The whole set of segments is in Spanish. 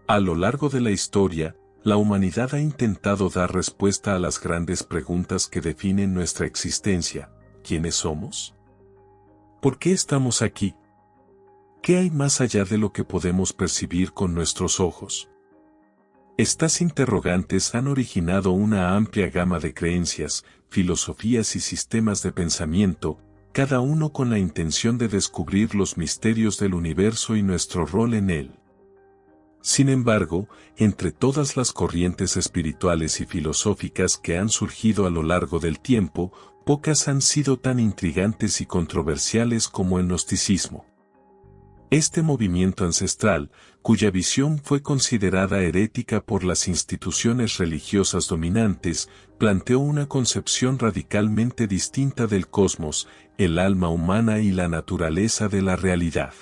A lo largo de la historia, la humanidad ha intentado dar respuesta a las grandes preguntas que definen nuestra existencia. ¿Quiénes somos? ¿Por qué estamos aquí? ¿Qué hay más allá de lo que podemos percibir con nuestros ojos? Estas interrogantes han originado una amplia gama de creencias, filosofías y sistemas de pensamiento, cada uno con la intención de descubrir los misterios del universo y nuestro rol en él. Sin embargo, entre todas las corrientes espirituales y filosóficas que han surgido a lo largo del tiempo, pocas han sido tan intrigantes y controversiales como el gnosticismo. Este movimiento ancestral, cuya visión fue considerada herética por las instituciones religiosas dominantes, planteó una concepción radicalmente distinta del cosmos, el alma humana y la naturaleza de la realidad.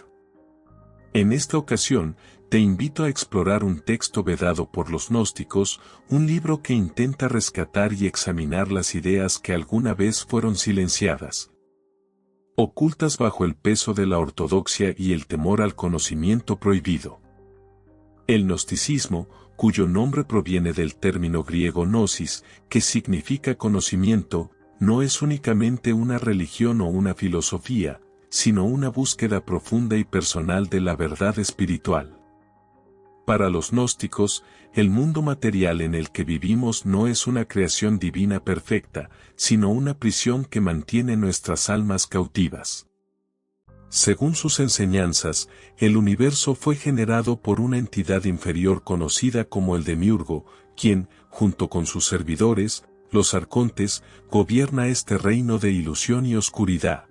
En esta ocasión, te invito a explorar un texto vedado por los gnósticos, un libro que intenta rescatar y examinar las ideas que alguna vez fueron silenciadas, ocultas bajo el peso de la ortodoxia y el temor al conocimiento prohibido. El gnosticismo, cuyo nombre proviene del término griego gnosis, que significa conocimiento, no es únicamente una religión o una filosofía, sino una búsqueda profunda y personal de la verdad espiritual. Para los gnósticos, el mundo material en el que vivimos no es una creación divina perfecta, sino una prisión que mantiene nuestras almas cautivas. Según sus enseñanzas, el universo fue generado por una entidad inferior conocida como el Demiurgo, quien, junto con sus servidores, los arcontes, gobierna este reino de ilusión y oscuridad.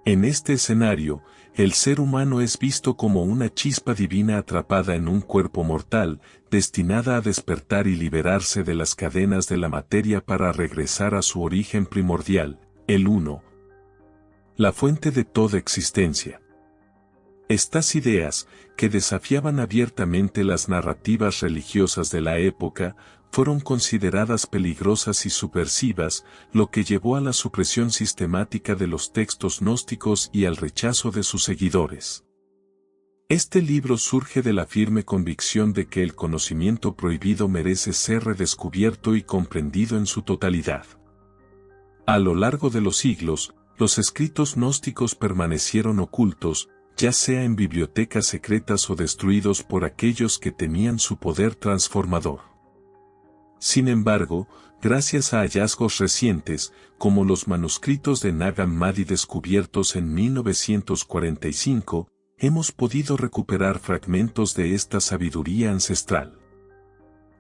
En este escenario, el ser humano es visto como una chispa divina atrapada en un cuerpo mortal, destinada a despertar y liberarse de las cadenas de la materia para regresar a su origen primordial, el Uno, la fuente de toda existencia. Estas ideas, que desafiaban abiertamente las narrativas religiosas de la época, fueron consideradas peligrosas y subversivas, lo que llevó a la supresión sistemática de los textos gnósticos y al rechazo de sus seguidores. Este libro surge de la firme convicción de que el conocimiento prohibido merece ser redescubierto y comprendido en su totalidad. A lo largo de los siglos, los escritos gnósticos permanecieron ocultos, ya sea en bibliotecas secretas o destruidos por aquellos que temían su poder transformador. Sin embargo, gracias a hallazgos recientes, como los manuscritos de Nag Hammadi descubiertos en 1945, hemos podido recuperar fragmentos de esta sabiduría ancestral.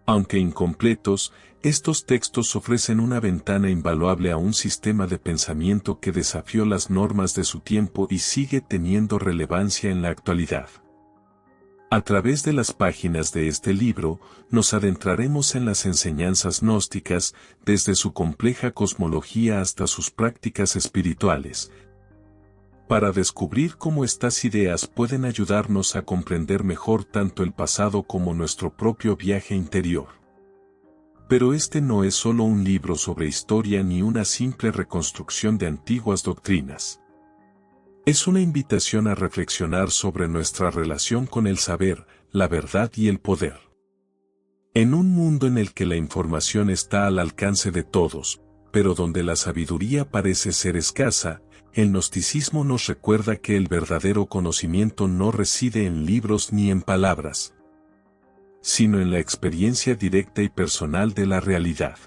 Aunque incompletos, estos textos ofrecen una ventana invaluable a un sistema de pensamiento que desafió las normas de su tiempo y sigue teniendo relevancia en la actualidad. A través de las páginas de este libro, nos adentraremos en las enseñanzas gnósticas, desde su compleja cosmología hasta sus prácticas espirituales, para descubrir cómo estas ideas pueden ayudarnos a comprender mejor tanto el pasado como nuestro propio viaje interior. Pero este no es solo un libro sobre historia ni una simple reconstrucción de antiguas doctrinas. Es una invitación a reflexionar sobre nuestra relación con el saber, la verdad y el poder. En un mundo en el que la información está al alcance de todos, pero donde la sabiduría parece ser escasa, el gnosticismo nos recuerda que el verdadero conocimiento no reside en libros ni en palabras, sino en la experiencia directa y personal de la realidad.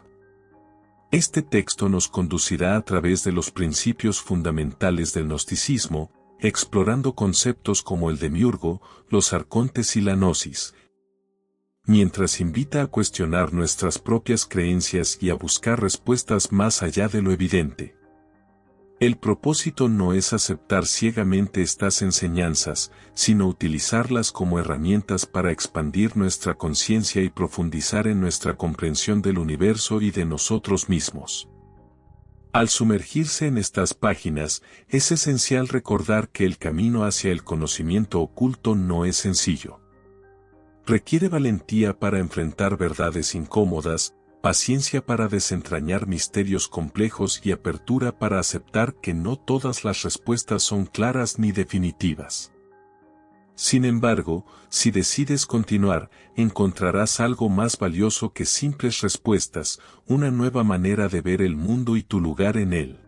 Este texto nos conducirá a través de los principios fundamentales del gnosticismo, explorando conceptos como el demiurgo, los arcontes y la gnosis, mientras invita a cuestionar nuestras propias creencias y a buscar respuestas más allá de lo evidente. El propósito no es aceptar ciegamente estas enseñanzas, sino utilizarlas como herramientas para expandir nuestra conciencia y profundizar en nuestra comprensión del universo y de nosotros mismos. Al sumergirse en estas páginas, es esencial recordar que el camino hacia el conocimiento oculto no es sencillo. Requiere valentía para enfrentar verdades incómodas, paciencia para desentrañar misterios complejos y apertura para aceptar que no todas las respuestas son claras ni definitivas. Sin embargo, si decides continuar, encontrarás algo más valioso que simples respuestas, una nueva manera de ver el mundo y tu lugar en él.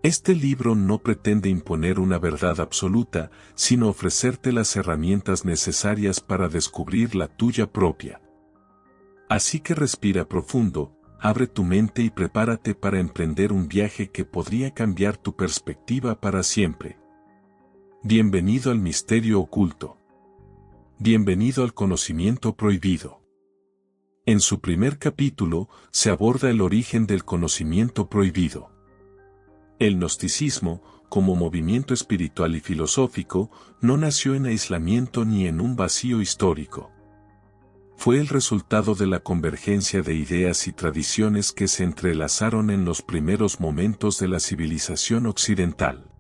Este libro no pretende imponer una verdad absoluta, sino ofrecerte las herramientas necesarias para descubrir la tuya propia. Así que respira profundo, abre tu mente y prepárate para emprender un viaje que podría cambiar tu perspectiva para siempre. Bienvenido al misterio oculto. Bienvenido al conocimiento prohibido. En su primer capítulo, se aborda el origen del conocimiento prohibido. El gnosticismo, como movimiento espiritual y filosófico, no nació en aislamiento ni en un vacío histórico. Fue el resultado de la convergencia de ideas y tradiciones que se entrelazaron en los primeros momentos de la civilización occidental.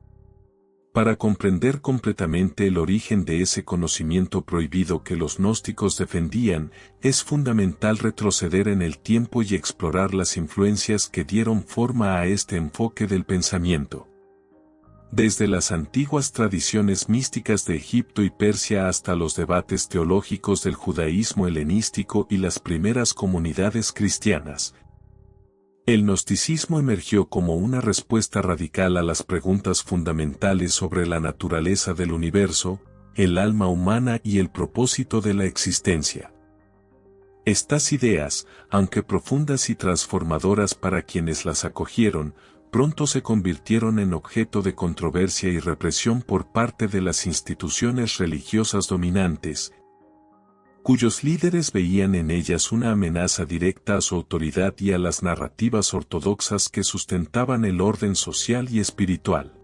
Para comprender completamente el origen de ese conocimiento prohibido que los gnósticos defendían, es fundamental retroceder en el tiempo y explorar las influencias que dieron forma a este enfoque del pensamiento. Desde las antiguas tradiciones místicas de Egipto y Persia hasta los debates teológicos del judaísmo helenístico y las primeras comunidades cristianas, el gnosticismo emergió como una respuesta radical a las preguntas fundamentales sobre la naturaleza del universo, el alma humana y el propósito de la existencia. Estas ideas, aunque profundas y transformadoras para quienes las acogieron, pronto se convirtieron en objeto de controversia y represión por parte de las instituciones religiosas dominantes, cuyos líderes veían en ellas una amenaza directa a su autoridad y a las narrativas ortodoxas que sustentaban el orden social y espiritual.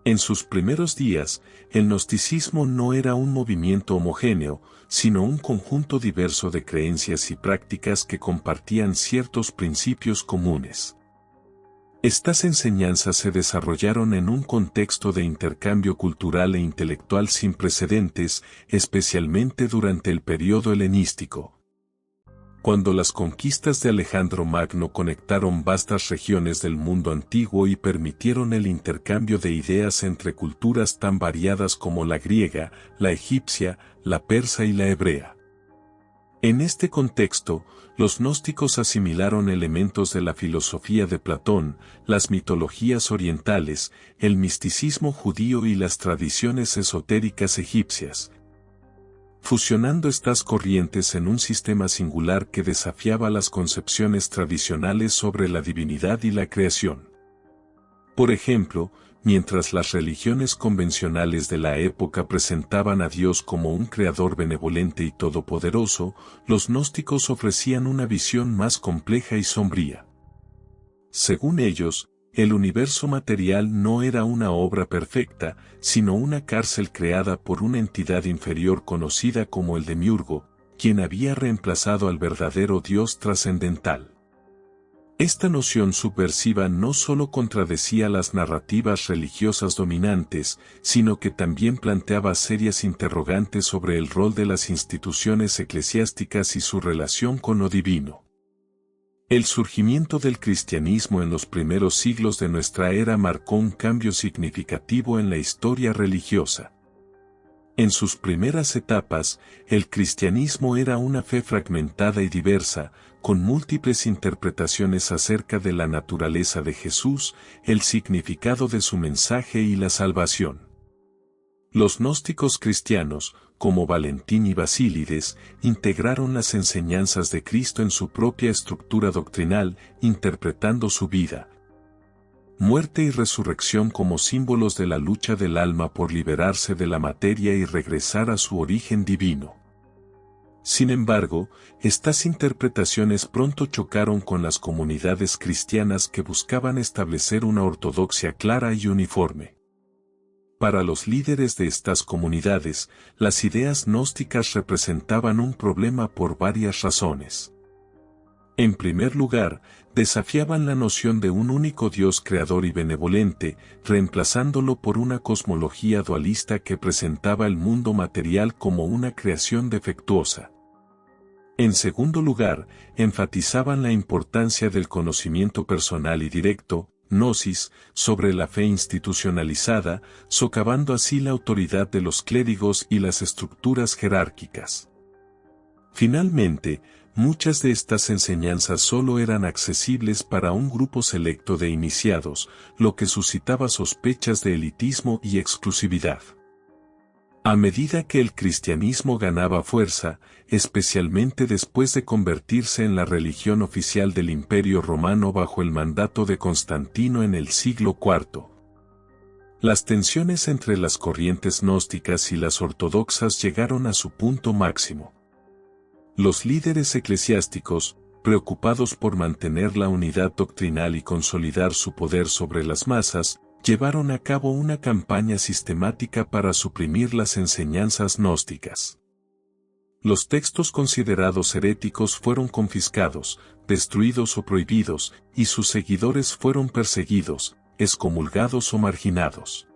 En sus primeros días, el gnosticismo no era un movimiento homogéneo, sino un conjunto diverso de creencias y prácticas que compartían ciertos principios comunes. Estas enseñanzas se desarrollaron en un contexto de intercambio cultural e intelectual sin precedentes, especialmente durante el período helenístico. Cuando las conquistas de Alejandro Magno conectaron vastas regiones del mundo antiguo y permitieron el intercambio de ideas entre culturas tan variadas como la griega, la egipcia, la persa y la hebrea. En este contexto, los gnósticos asimilaron elementos de la filosofía de Platón, las mitologías orientales, el misticismo judío y las tradiciones esotéricas egipcias, fusionando estas corrientes en un sistema singular que desafiaba las concepciones tradicionales sobre la divinidad y la creación. Por ejemplo, mientras las religiones convencionales de la época presentaban a Dios como un creador benevolente y todopoderoso, los gnósticos ofrecían una visión más compleja y sombría. Según ellos, el universo material no era una obra perfecta, sino una cárcel creada por una entidad inferior conocida como el demiurgo, quien había reemplazado al verdadero Dios trascendental. Esta noción subversiva no solo contradecía las narrativas religiosas dominantes, sino que también planteaba serias interrogantes sobre el rol de las instituciones eclesiásticas y su relación con lo divino. El surgimiento del cristianismo en los primeros siglos de nuestra era marcó un cambio significativo en la historia religiosa. En sus primeras etapas, el cristianismo era una fe fragmentada y diversa, con múltiples interpretaciones acerca de la naturaleza de Jesús, el significado de su mensaje y la salvación. Los gnósticos cristianos, como Valentín y Basílides, integraron las enseñanzas de Cristo en su propia estructura doctrinal, interpretando su vida, muerte y resurrección como símbolos de la lucha del alma por liberarse de la materia y regresar a su origen divino. Sin embargo, estas interpretaciones pronto chocaron con las comunidades cristianas que buscaban establecer una ortodoxia clara y uniforme. Para los líderes de estas comunidades, las ideas gnósticas representaban un problema por varias razones. En primer lugar, desafiaban la noción de un único Dios creador y benevolente, reemplazándolo por una cosmología dualista que presentaba el mundo material como una creación defectuosa. En segundo lugar, enfatizaban la importancia del conocimiento personal y directo, gnosis, sobre la fe institucionalizada, socavando así la autoridad de los clérigos y las estructuras jerárquicas. Finalmente, muchas de estas enseñanzas solo eran accesibles para un grupo selecto de iniciados, lo que suscitaba sospechas de elitismo y exclusividad. A medida que el cristianismo ganaba fuerza, especialmente después de convertirse en la religión oficial del Imperio Romano bajo el mandato de Constantino en el siglo IV, las tensiones entre las corrientes gnósticas y las ortodoxas llegaron a su punto máximo. Los líderes eclesiásticos, preocupados por mantener la unidad doctrinal y consolidar su poder sobre las masas, llevaron a cabo una campaña sistemática para suprimir las enseñanzas gnósticas. Los textos considerados heréticos fueron confiscados, destruidos o prohibidos, y sus seguidores fueron perseguidos, excomulgados o marginados.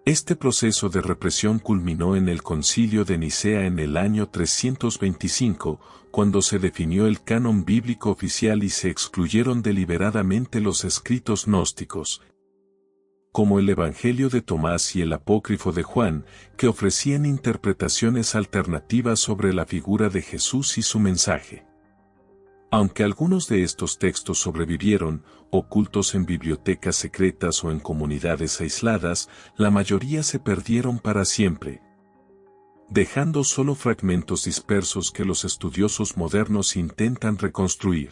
Este proceso de represión culminó en el Concilio de Nicea en el año 325, cuando se definió el canon bíblico oficial y se excluyeron deliberadamente los escritos gnósticos, como el Evangelio de Tomás y el Apócrifo de Juan, que ofrecían interpretaciones alternativas sobre la figura de Jesús y su mensaje. Aunque algunos de estos textos sobrevivieron, ocultos en bibliotecas secretas o en comunidades aisladas, la mayoría se perdieron para siempre, dejando solo fragmentos dispersos que los estudiosos modernos intentan reconstruir.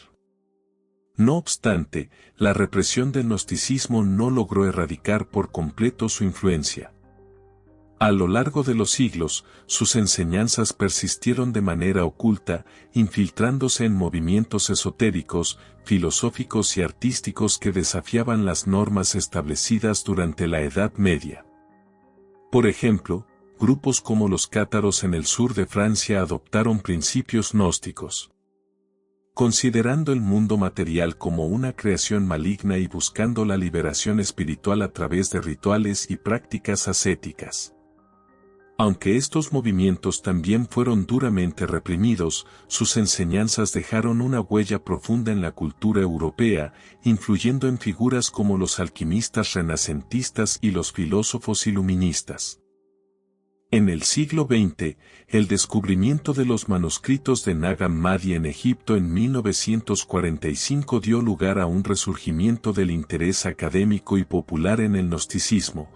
No obstante, la represión del gnosticismo no logró erradicar por completo su influencia. A lo largo de los siglos, sus enseñanzas persistieron de manera oculta, infiltrándose en movimientos esotéricos, filosóficos y artísticos que desafiaban las normas establecidas durante la Edad Media. Por ejemplo, grupos como los cátaros en el sur de Francia adoptaron principios gnósticos, considerando el mundo material como una creación maligna y buscando la liberación espiritual a través de rituales y prácticas ascéticas. Aunque estos movimientos también fueron duramente reprimidos, sus enseñanzas dejaron una huella profunda en la cultura europea, influyendo en figuras como los alquimistas renacentistas y los filósofos iluministas. En el siglo XX, el descubrimiento de los manuscritos de Nag Hammadi en Egipto en 1945 dio lugar a un resurgimiento del interés académico y popular en el gnosticismo,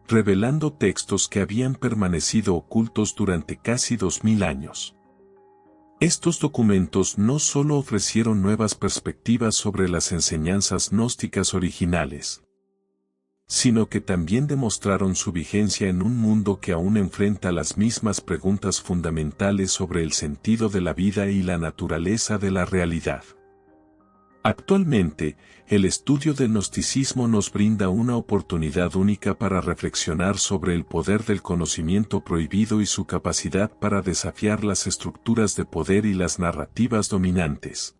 revelando textos que habían permanecido ocultos durante casi 2000 años. Estos documentos no solo ofrecieron nuevas perspectivas sobre las enseñanzas gnósticas originales, sino que también demostraron su vigencia en un mundo que aún enfrenta las mismas preguntas fundamentales sobre el sentido de la vida y la naturaleza de la realidad. Actualmente, el estudio del gnosticismo nos brinda una oportunidad única para reflexionar sobre el poder del conocimiento prohibido y su capacidad para desafiar las estructuras de poder y las narrativas dominantes.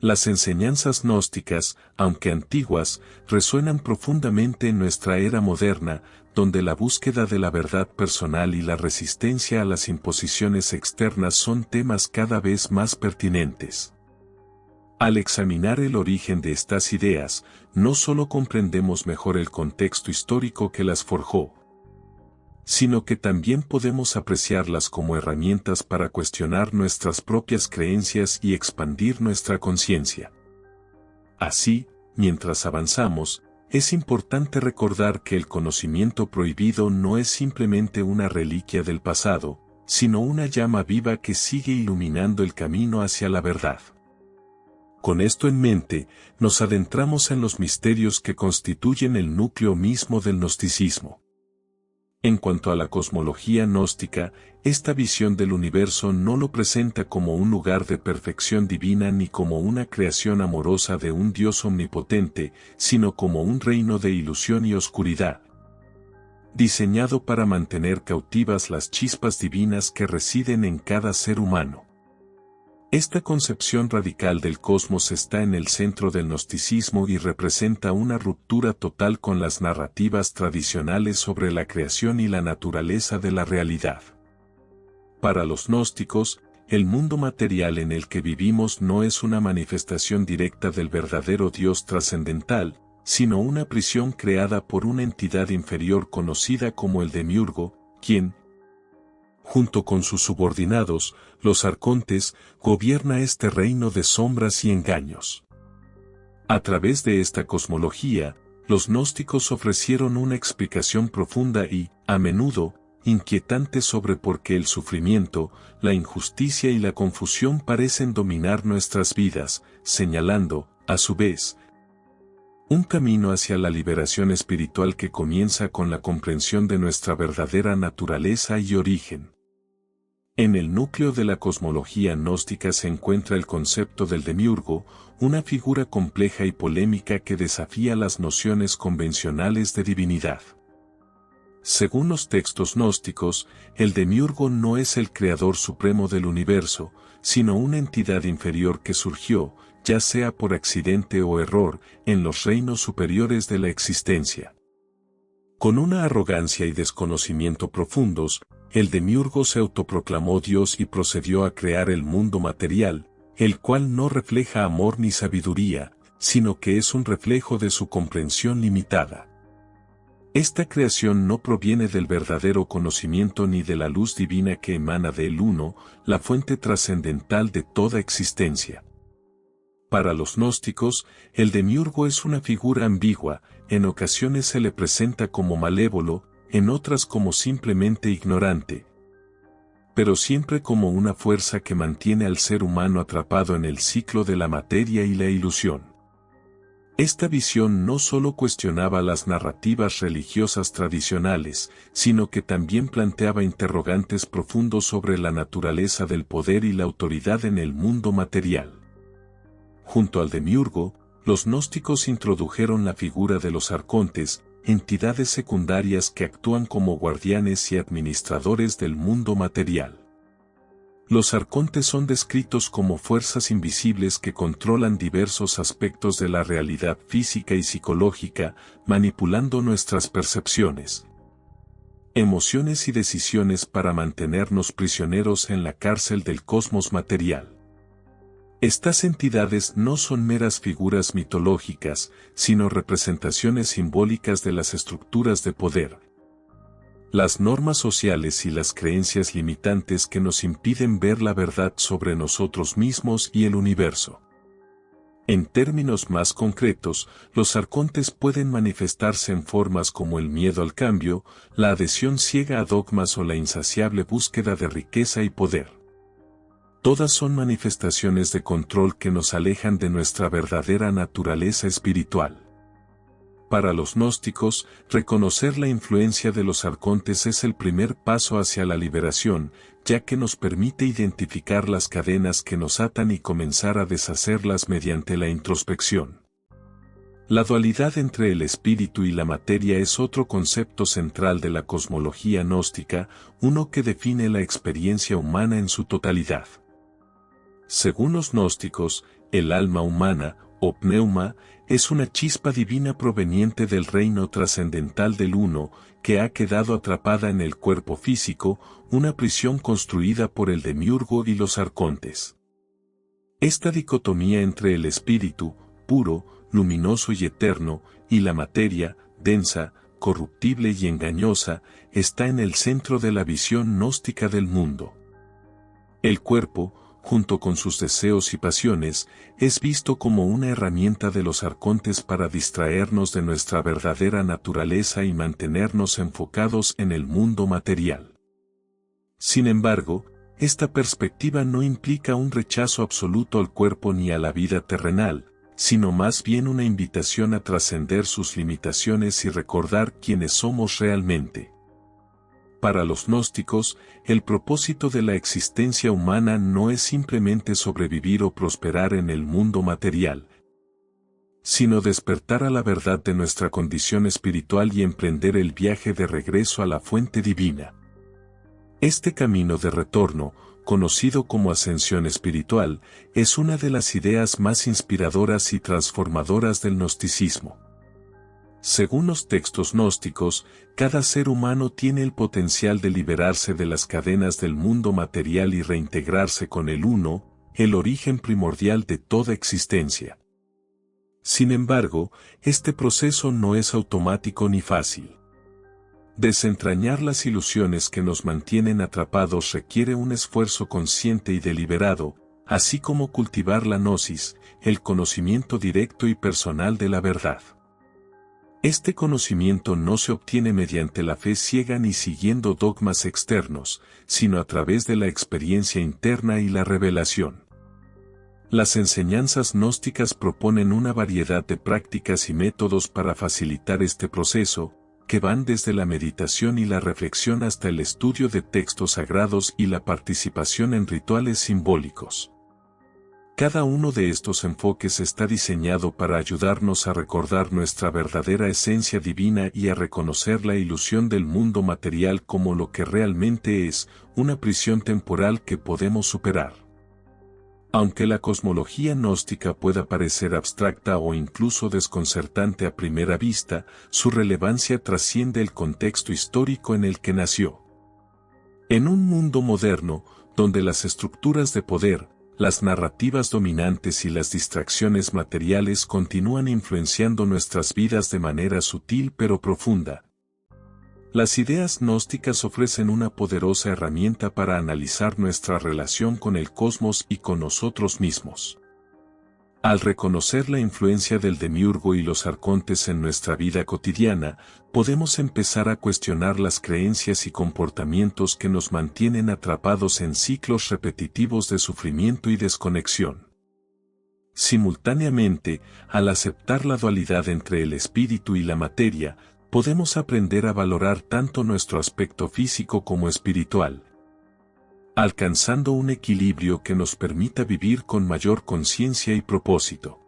Las enseñanzas gnósticas, aunque antiguas, resuenan profundamente en nuestra era moderna, donde la búsqueda de la verdad personal y la resistencia a las imposiciones externas son temas cada vez más pertinentes. Al examinar el origen de estas ideas, no solo comprendemos mejor el contexto histórico que las forjó, sino que también podemos apreciarlas como herramientas para cuestionar nuestras propias creencias y expandir nuestra conciencia. Así, mientras avanzamos, es importante recordar que el conocimiento prohibido no es simplemente una reliquia del pasado, sino una llama viva que sigue iluminando el camino hacia la verdad. Con esto en mente, nos adentramos en los misterios que constituyen el núcleo mismo del gnosticismo. En cuanto a la cosmología gnóstica, esta visión del universo no lo presenta como un lugar de perfección divina ni como una creación amorosa de un Dios omnipotente, sino como un reino de ilusión y oscuridad, diseñado para mantener cautivas las chispas divinas que residen en cada ser humano. Esta concepción radical del cosmos está en el centro del gnosticismo y representa una ruptura total con las narrativas tradicionales sobre la creación y la naturaleza de la realidad. Para los gnósticos, el mundo material en el que vivimos no es una manifestación directa del verdadero Dios trascendental, sino una prisión creada por una entidad inferior conocida como el Demiurgo, quien, junto con sus subordinados, los arcontes, gobierna este reino de sombras y engaños. A través de esta cosmología, los gnósticos ofrecieron una explicación profunda y, a menudo, inquietante sobre por qué el sufrimiento, la injusticia y la confusión parecen dominar nuestras vidas, señalando, a su vez, un camino hacia la liberación espiritual que comienza con la comprensión de nuestra verdadera naturaleza y origen. En el núcleo de la cosmología gnóstica se encuentra el concepto del demiurgo, una figura compleja y polémica que desafía las nociones convencionales de divinidad. Según los textos gnósticos, el demiurgo no es el creador supremo del universo, sino una entidad inferior que surgió, ya sea por accidente o error, en los reinos superiores de la existencia. Con una arrogancia y desconocimiento profundos, el demiurgo se autoproclamó Dios y procedió a crear el mundo material, el cual no refleja amor ni sabiduría, sino que es un reflejo de su comprensión limitada. Esta creación no proviene del verdadero conocimiento ni de la luz divina que emana de él Uno, la fuente trascendental de toda existencia. Para los gnósticos, el demiurgo es una figura ambigua, en ocasiones se le presenta como malévolo, en otras como simplemente ignorante, pero siempre como una fuerza que mantiene al ser humano atrapado en el ciclo de la materia y la ilusión. Esta visión no solo cuestionaba las narrativas religiosas tradicionales, sino que también planteaba interrogantes profundos sobre la naturaleza del poder y la autoridad en el mundo material. Junto al demiurgo, los gnósticos introdujeron la figura de los arcontes, entidades secundarias que actúan como guardianes y administradores del mundo material. Los arcontes son descritos como fuerzas invisibles que controlan diversos aspectos de la realidad física y psicológica, manipulando nuestras percepciones, emociones y decisiones para mantenernos prisioneros en la cárcel del cosmos material. Estas entidades no son meras figuras mitológicas, sino representaciones simbólicas de las estructuras de poder, las normas sociales y las creencias limitantes que nos impiden ver la verdad sobre nosotros mismos y el universo. En términos más concretos, los arcontes pueden manifestarse en formas como el miedo al cambio, la adhesión ciega a dogmas o la insaciable búsqueda de riqueza y poder. Todas son manifestaciones de control que nos alejan de nuestra verdadera naturaleza espiritual. Para los gnósticos, reconocer la influencia de los arcontes es el primer paso hacia la liberación, ya que nos permite identificar las cadenas que nos atan y comenzar a deshacerlas mediante la introspección. La dualidad entre el espíritu y la materia es otro concepto central de la cosmología gnóstica, uno que define la experiencia humana en su totalidad. Según los gnósticos, el alma humana, o pneuma, es una chispa divina proveniente del reino trascendental del Uno, que ha quedado atrapada en el cuerpo físico, una prisión construida por el demiurgo y los arcontes. Esta dicotomía entre el espíritu, puro, luminoso y eterno, y la materia, densa, corruptible y engañosa, está en el centro de la visión gnóstica del mundo. El cuerpo, junto con sus deseos y pasiones, es visto como una herramienta de los arcontes para distraernos de nuestra verdadera naturaleza y mantenernos enfocados en el mundo material. Sin embargo, esta perspectiva no implica un rechazo absoluto al cuerpo ni a la vida terrenal, sino más bien una invitación a trascender sus limitaciones y recordar quiénes somos realmente. Para los gnósticos, el propósito de la existencia humana no es simplemente sobrevivir o prosperar en el mundo material, sino despertar a la verdad de nuestra condición espiritual y emprender el viaje de regreso a la fuente divina. Este camino de retorno, conocido como ascensión espiritual, es una de las ideas más inspiradoras y transformadoras del gnosticismo. Según los textos gnósticos, cada ser humano tiene el potencial de liberarse de las cadenas del mundo material y reintegrarse con el Uno, el origen primordial de toda existencia. Sin embargo, este proceso no es automático ni fácil. Desentrañar las ilusiones que nos mantienen atrapados requiere un esfuerzo consciente y deliberado, así como cultivar la gnosis, el conocimiento directo y personal de la verdad. Este conocimiento no se obtiene mediante la fe ciega ni siguiendo dogmas externos, sino a través de la experiencia interna y la revelación. Las enseñanzas gnósticas proponen una variedad de prácticas y métodos para facilitar este proceso, que van desde la meditación y la reflexión hasta el estudio de textos sagrados y la participación en rituales simbólicos. Cada uno de estos enfoques está diseñado para ayudarnos a recordar nuestra verdadera esencia divina y a reconocer la ilusión del mundo material como lo que realmente es, una prisión temporal que podemos superar. Aunque la cosmología gnóstica pueda parecer abstracta o incluso desconcertante a primera vista, su relevancia trasciende el contexto histórico en el que nació. En un mundo moderno, donde las estructuras de poder, las narrativas dominantes y las distracciones materiales continúan influenciando nuestras vidas de manera sutil pero profunda, las ideas gnósticas ofrecen una poderosa herramienta para analizar nuestra relación con el cosmos y con nosotros mismos. Al reconocer la influencia del demiurgo y los arcontes en nuestra vida cotidiana, podemos empezar a cuestionar las creencias y comportamientos que nos mantienen atrapados en ciclos repetitivos de sufrimiento y desconexión. Simultáneamente, al aceptar la dualidad entre el espíritu y la materia, podemos aprender a valorar tanto nuestro aspecto físico como espiritual, alcanzando un equilibrio que nos permita vivir con mayor conciencia y propósito.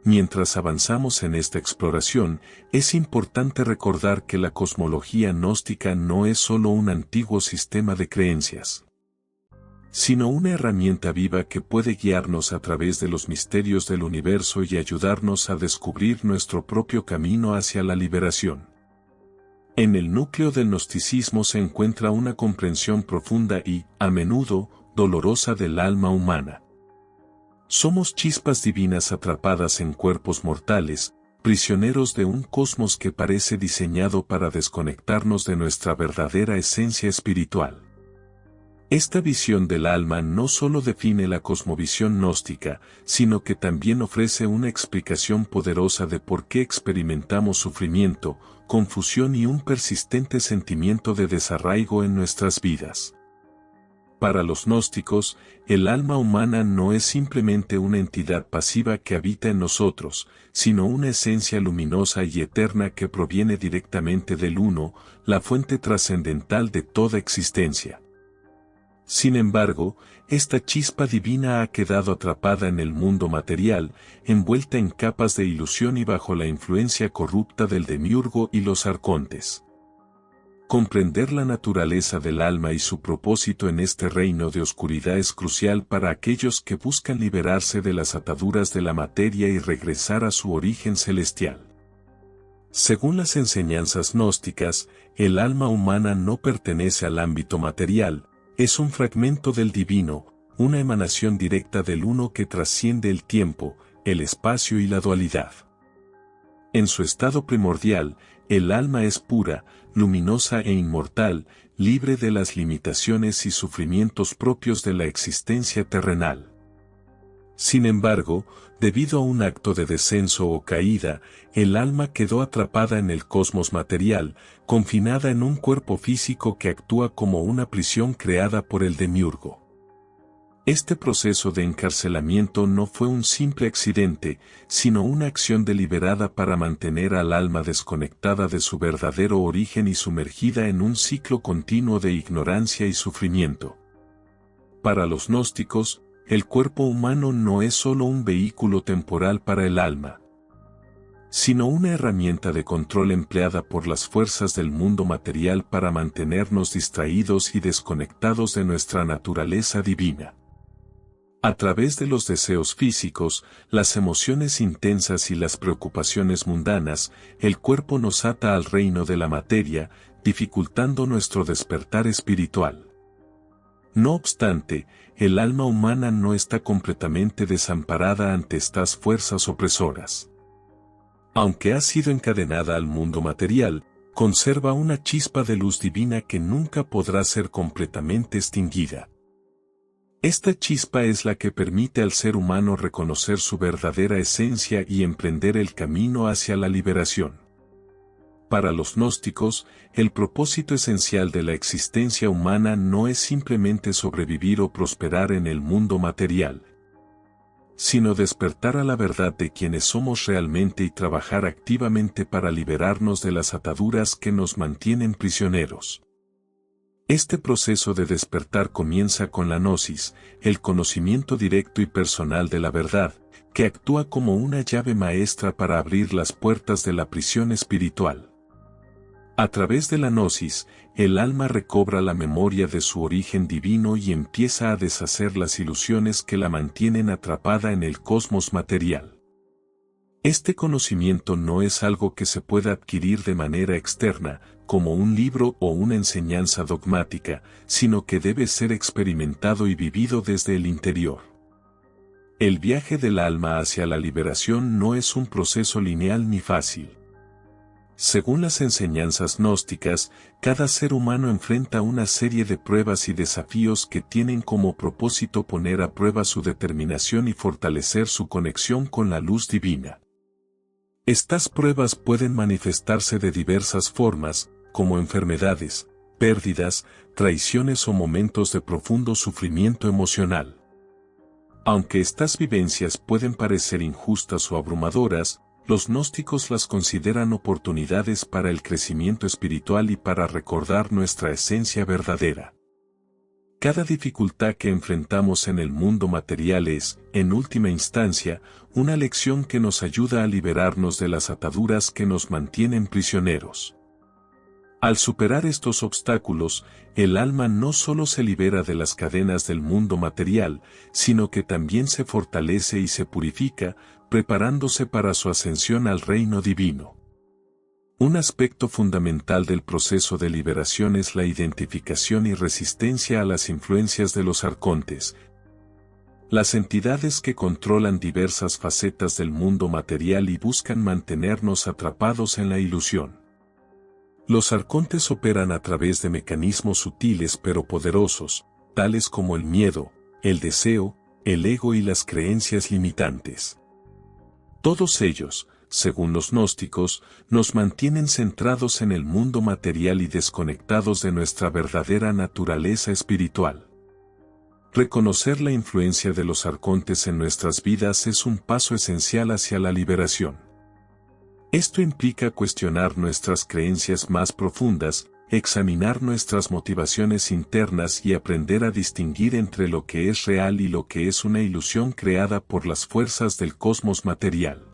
Mientras avanzamos en esta exploración, es importante recordar que la cosmología gnóstica no es solo un antiguo sistema de creencias, sino una herramienta viva que puede guiarnos a través de los misterios del universo y ayudarnos a descubrir nuestro propio camino hacia la liberación. En el núcleo del gnosticismo se encuentra una comprensión profunda y, a menudo, dolorosa del alma humana. Somos chispas divinas atrapadas en cuerpos mortales, prisioneros de un cosmos que parece diseñado para desconectarnos de nuestra verdadera esencia espiritual. Esta visión del alma no solo define la cosmovisión gnóstica, sino que también ofrece una explicación poderosa de por qué experimentamos sufrimiento, confusión y un persistente sentimiento de desarraigo en nuestras vidas. Para los gnósticos, el alma humana no es simplemente una entidad pasiva que habita en nosotros, sino una esencia luminosa y eterna que proviene directamente del Uno, la fuente trascendental de toda existencia. Sin embargo, esta chispa divina ha quedado atrapada en el mundo material, envuelta en capas de ilusión y bajo la influencia corrupta del demiurgo y los arcontes. Comprender la naturaleza del alma y su propósito en este reino de oscuridad es crucial para aquellos que buscan liberarse de las ataduras de la materia y regresar a su origen celestial. Según las enseñanzas gnósticas, el alma humana no pertenece al ámbito material, es un fragmento del divino, una emanación directa del Uno que trasciende el tiempo, el espacio y la dualidad. En su estado primordial, el alma es pura, luminosa e inmortal, libre de las limitaciones y sufrimientos propios de la existencia terrenal. Sin embargo, debido a un acto de descenso o caída, el alma quedó atrapada en el cosmos material, confinada en un cuerpo físico que actúa como una prisión creada por el demiurgo. Este proceso de encarcelamiento no fue un simple accidente, sino una acción deliberada para mantener al alma desconectada de su verdadero origen y sumergida en un ciclo continuo de ignorancia y sufrimiento. Para los gnósticos, el cuerpo humano no es solo un vehículo temporal para el alma, sino una herramienta de control empleada por las fuerzas del mundo material para mantenernos distraídos y desconectados de nuestra naturaleza divina. A través de los deseos físicos, las emociones intensas y las preocupaciones mundanas, el cuerpo nos ata al reino de la materia, dificultando nuestro despertar espiritual. No obstante, el alma humana no está completamente desamparada ante estas fuerzas opresoras. Aunque ha sido encadenada al mundo material, conserva una chispa de luz divina que nunca podrá ser completamente extinguida. Esta chispa es la que permite al ser humano reconocer su verdadera esencia y emprender el camino hacia la liberación. Para los gnósticos, el propósito esencial de la existencia humana no es simplemente sobrevivir o prosperar en el mundo material, sino despertar a la verdad de quienes somos realmente y trabajar activamente para liberarnos de las ataduras que nos mantienen prisioneros. Este proceso de despertar comienza con la gnosis, el conocimiento directo y personal de la verdad, que actúa como una llave maestra para abrir las puertas de la prisión espiritual. A través de la gnosis, el alma recobra la memoria de su origen divino y empieza a deshacer las ilusiones que la mantienen atrapada en el cosmos material. Este conocimiento no es algo que se pueda adquirir de manera externa, como un libro o una enseñanza dogmática, sino que debe ser experimentado y vivido desde el interior. El viaje del alma hacia la liberación no es un proceso lineal ni fácil. Según las enseñanzas gnósticas, cada ser humano enfrenta una serie de pruebas y desafíos que tienen como propósito poner a prueba su determinación y fortalecer su conexión con la luz divina. Estas pruebas pueden manifestarse de diversas formas, como enfermedades, pérdidas, traiciones o momentos de profundo sufrimiento emocional. Aunque estas vivencias pueden parecer injustas o abrumadoras, los gnósticos las consideran oportunidades para el crecimiento espiritual y para recordar nuestra esencia verdadera. Cada dificultad que enfrentamos en el mundo material es, en última instancia, una lección que nos ayuda a liberarnos de las ataduras que nos mantienen prisioneros. Al superar estos obstáculos, el alma no solo se libera de las cadenas del mundo material, sino que también se fortalece y se purifica, preparándose para su ascensión al reino divino. Un aspecto fundamental del proceso de liberación es la identificación y resistencia a las influencias de los arcontes, las entidades que controlan diversas facetas del mundo material y buscan mantenernos atrapados en la ilusión. Los arcontes operan a través de mecanismos sutiles pero poderosos, tales como el miedo, el deseo, el ego y las creencias limitantes. Todos ellos, según los gnósticos, nos mantienen centrados en el mundo material y desconectados de nuestra verdadera naturaleza espiritual. Reconocer la influencia de los arcontes en nuestras vidas es un paso esencial hacia la liberación. Esto implica cuestionar nuestras creencias más profundas, examinar nuestras motivaciones internas y aprender a distinguir entre lo que es real y lo que es una ilusión creada por las fuerzas del cosmos material.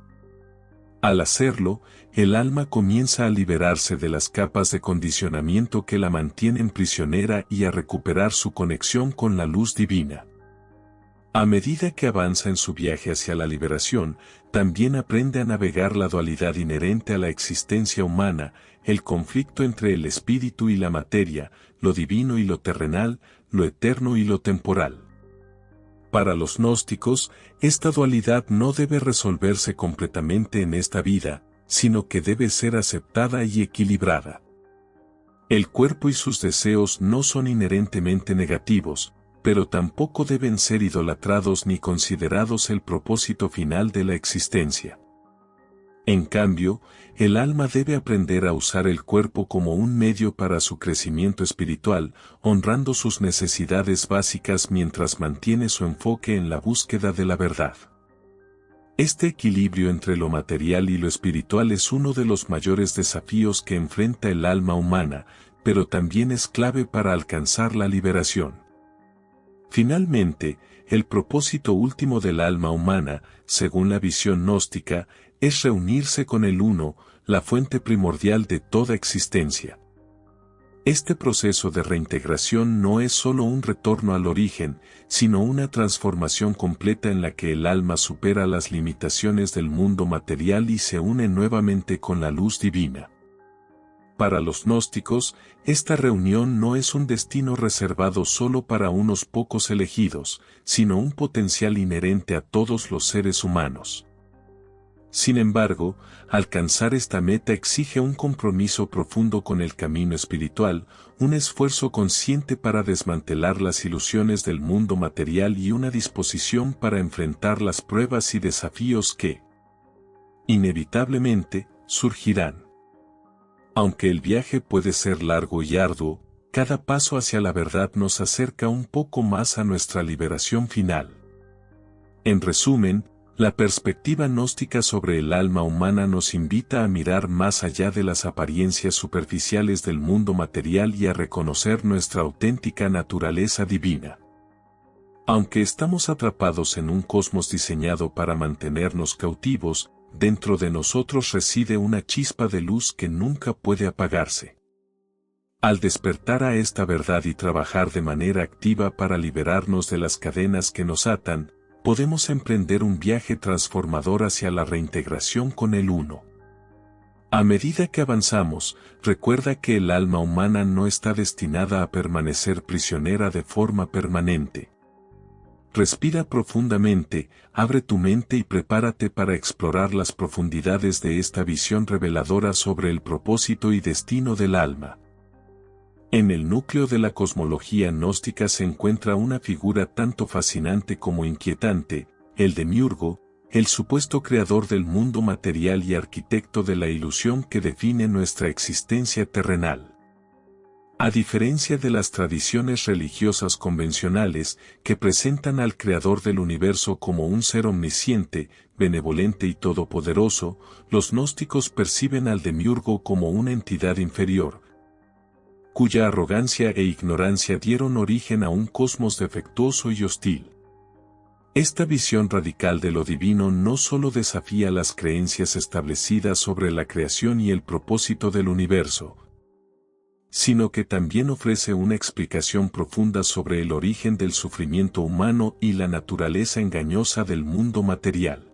Al hacerlo, el alma comienza a liberarse de las capas de condicionamiento que la mantienen prisionera y a recuperar su conexión con la luz divina. A medida que avanza en su viaje hacia la liberación, también aprende a navegar la dualidad inherente a la existencia humana, el conflicto entre el espíritu y la materia, lo divino y lo terrenal, lo eterno y lo temporal. Para los gnósticos, esta dualidad no debe resolverse completamente en esta vida, sino que debe ser aceptada y equilibrada. El cuerpo y sus deseos no son inherentemente negativos, pero tampoco deben ser idolatrados ni considerados el propósito final de la existencia. En cambio, el alma debe aprender a usar el cuerpo como un medio para su crecimiento espiritual, honrando sus necesidades básicas mientras mantiene su enfoque en la búsqueda de la verdad. Este equilibrio entre lo material y lo espiritual es uno de los mayores desafíos que enfrenta el alma humana, pero también es clave para alcanzar la liberación. Finalmente, el propósito último del alma humana, según la visión gnóstica, es reunirse con el Uno, la fuente primordial de toda existencia. Este proceso de reintegración no es solo un retorno al origen, sino una transformación completa en la que el alma supera las limitaciones del mundo material y se une nuevamente con la luz divina. Para los gnósticos, esta reunión no es un destino reservado solo para unos pocos elegidos, sino un potencial inherente a todos los seres humanos. Sin embargo, alcanzar esta meta exige un compromiso profundo con el camino espiritual, un esfuerzo consciente para desmantelar las ilusiones del mundo material y una disposición para enfrentar las pruebas y desafíos que, inevitablemente, surgirán. Aunque el viaje puede ser largo y arduo, cada paso hacia la verdad nos acerca un poco más a nuestra liberación final. En resumen, la perspectiva gnóstica sobre el alma humana nos invita a mirar más allá de las apariencias superficiales del mundo material y a reconocer nuestra auténtica naturaleza divina. Aunque estamos atrapados en un cosmos diseñado para mantenernos cautivos, dentro de nosotros reside una chispa de luz que nunca puede apagarse. Al despertar a esta verdad y trabajar de manera activa para liberarnos de las cadenas que nos atan, podemos emprender un viaje transformador hacia la reintegración con el Uno. A medida que avanzamos, recuerda que el alma humana no está destinada a permanecer prisionera de forma permanente. Respira profundamente, abre tu mente y prepárate para explorar las profundidades de esta visión reveladora sobre el propósito y destino del alma. En el núcleo de la cosmología gnóstica se encuentra una figura tanto fascinante como inquietante, el demiurgo, el supuesto creador del mundo material y arquitecto de la ilusión que define nuestra existencia terrenal. A diferencia de las tradiciones religiosas convencionales que presentan al creador del universo como un ser omnisciente, benevolente y todopoderoso, los gnósticos perciben al demiurgo como una entidad inferior, cuya arrogancia e ignorancia dieron origen a un cosmos defectuoso y hostil. Esta visión radical de lo divino no solo desafía las creencias establecidas sobre la creación y el propósito del universo, sino que también ofrece una explicación profunda sobre el origen del sufrimiento humano y la naturaleza engañosa del mundo material.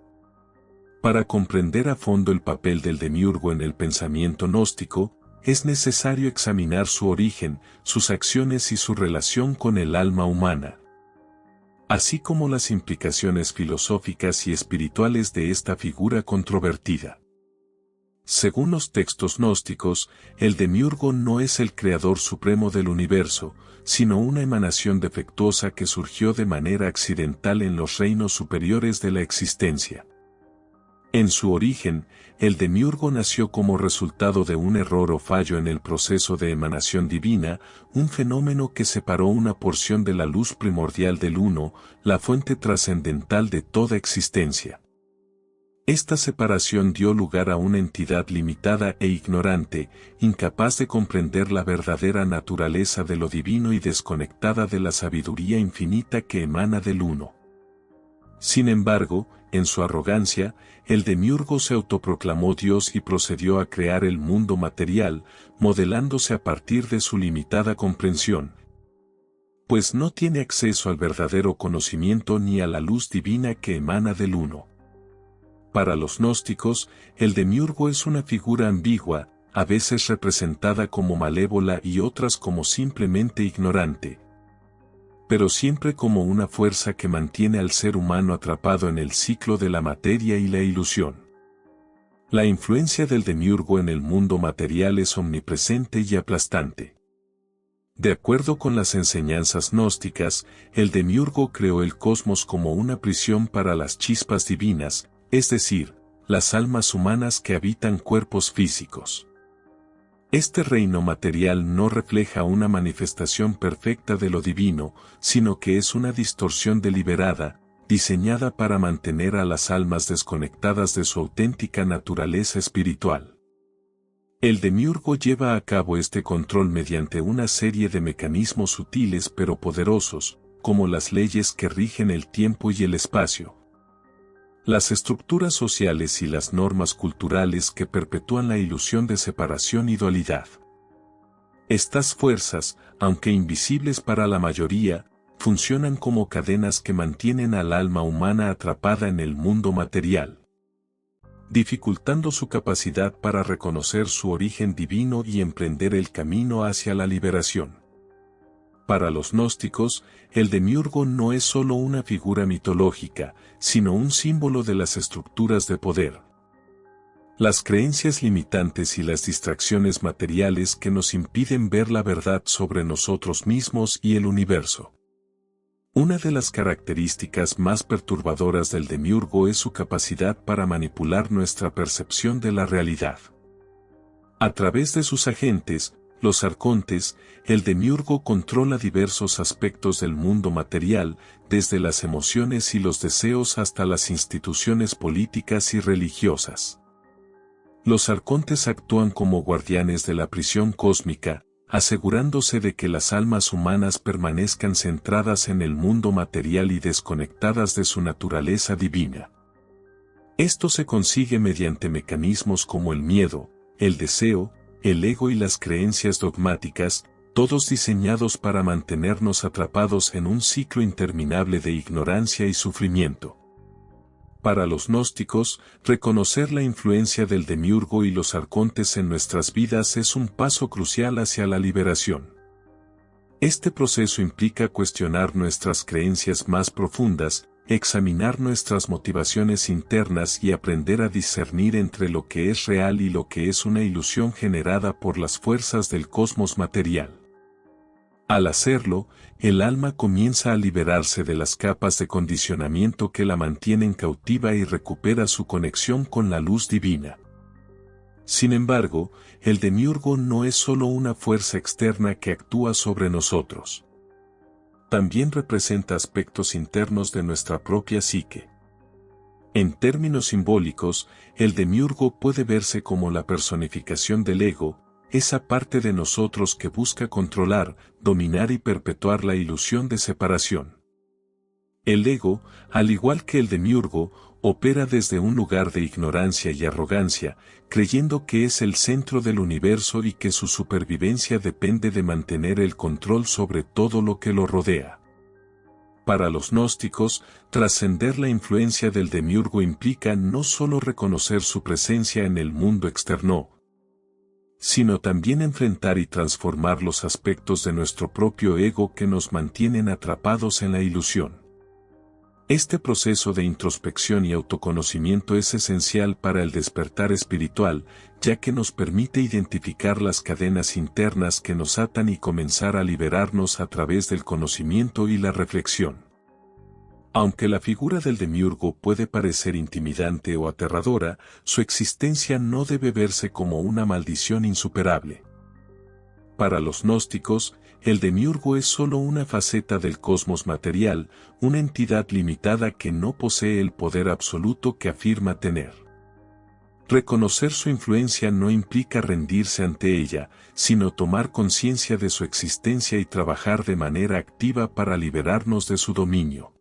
Para comprender a fondo el papel del demiurgo en el pensamiento gnóstico, es necesario examinar su origen, sus acciones y su relación con el alma humana, así como las implicaciones filosóficas y espirituales de esta figura controvertida. Según los textos gnósticos, el demiurgo no es el creador supremo del universo, sino una emanación defectuosa que surgió de manera accidental en los reinos superiores de la existencia. En su origen, el demiurgo nació como resultado de un error o fallo en el proceso de emanación divina, un fenómeno que separó una porción de la luz primordial del Uno, la fuente trascendental de toda existencia. Esta separación dio lugar a una entidad limitada e ignorante, incapaz de comprender la verdadera naturaleza de lo divino y desconectada de la sabiduría infinita que emana del Uno. Sin embargo, en su arrogancia, el demiurgo se autoproclamó Dios y procedió a crear el mundo material, modelándose a partir de su limitada comprensión, pues no tiene acceso al verdadero conocimiento ni a la luz divina que emana del Uno. Para los gnósticos, el demiurgo es una figura ambigua, a veces representada como malévola y otras como simplemente ignorante, pero siempre como una fuerza que mantiene al ser humano atrapado en el ciclo de la materia y la ilusión. La influencia del demiurgo en el mundo material es omnipresente y aplastante. De acuerdo con las enseñanzas gnósticas, el demiurgo creó el cosmos como una prisión para las chispas divinas, es decir, las almas humanas que habitan cuerpos físicos. Este reino material no refleja una manifestación perfecta de lo divino, sino que es una distorsión deliberada, diseñada para mantener a las almas desconectadas de su auténtica naturaleza espiritual. El demiurgo lleva a cabo este control mediante una serie de mecanismos sutiles pero poderosos, como las leyes que rigen el tiempo y el espacio, las estructuras sociales y las normas culturales que perpetúan la ilusión de separación y dualidad. Estas fuerzas, aunque invisibles para la mayoría, funcionan como cadenas que mantienen al alma humana atrapada en el mundo material, dificultando su capacidad para reconocer su origen divino y emprender el camino hacia la liberación. Para los gnósticos, el demiurgo no es solo una figura mitológica, sino un símbolo de las estructuras de poder, las creencias limitantes y las distracciones materiales que nos impiden ver la verdad sobre nosotros mismos y el universo. Una de las características más perturbadoras del demiurgo es su capacidad para manipular nuestra percepción de la realidad. A través de sus agentes, los arcontes, el demiurgo controla diversos aspectos del mundo material, desde las emociones y los deseos hasta las instituciones políticas y religiosas. Los arcontes actúan como guardianes de la prisión cósmica, asegurándose de que las almas humanas permanezcan centradas en el mundo material y desconectadas de su naturaleza divina. Esto se consigue mediante mecanismos como el miedo, el deseo, el ego y las creencias dogmáticas, todos diseñados para mantenernos atrapados en un ciclo interminable de ignorancia y sufrimiento. Para los gnósticos, reconocer la influencia del demiurgo y los arcontes en nuestras vidas es un paso crucial hacia la liberación. Este proceso implica cuestionar nuestras creencias más profundas, examinar nuestras motivaciones internas y aprender a discernir entre lo que es real y lo que es una ilusión generada por las fuerzas del cosmos material. Al hacerlo, el alma comienza a liberarse de las capas de condicionamiento que la mantienen cautiva y recupera su conexión con la luz divina. Sin embargo, el demiurgo no es solo una fuerza externa que actúa sobre nosotros. También representa aspectos internos de nuestra propia psique. En términos simbólicos, el demiurgo puede verse como la personificación del ego, esa parte de nosotros que busca controlar, dominar y perpetuar la ilusión de separación. El ego, al igual que el demiurgo, opera desde un lugar de ignorancia y arrogancia, creyendo que es el centro del universo y que su supervivencia depende de mantener el control sobre todo lo que lo rodea. Para los gnósticos, trascender la influencia del demiurgo implica no solo reconocer su presencia en el mundo externo, sino también enfrentar y transformar los aspectos de nuestro propio ego que nos mantienen atrapados en la ilusión. Este proceso de introspección y autoconocimiento es esencial para el despertar espiritual, ya que nos permite identificar las cadenas internas que nos atan y comenzar a liberarnos a través del conocimiento y la reflexión. Aunque la figura del demiurgo puede parecer intimidante o aterradora, su existencia no debe verse como una maldición insuperable. Para los gnósticos, el demiurgo es solo una faceta del cosmos material, una entidad limitada que no posee el poder absoluto que afirma tener. Reconocer su influencia no implica rendirse ante ella, sino tomar conciencia de su existencia y trabajar de manera activa para liberarnos de su dominio.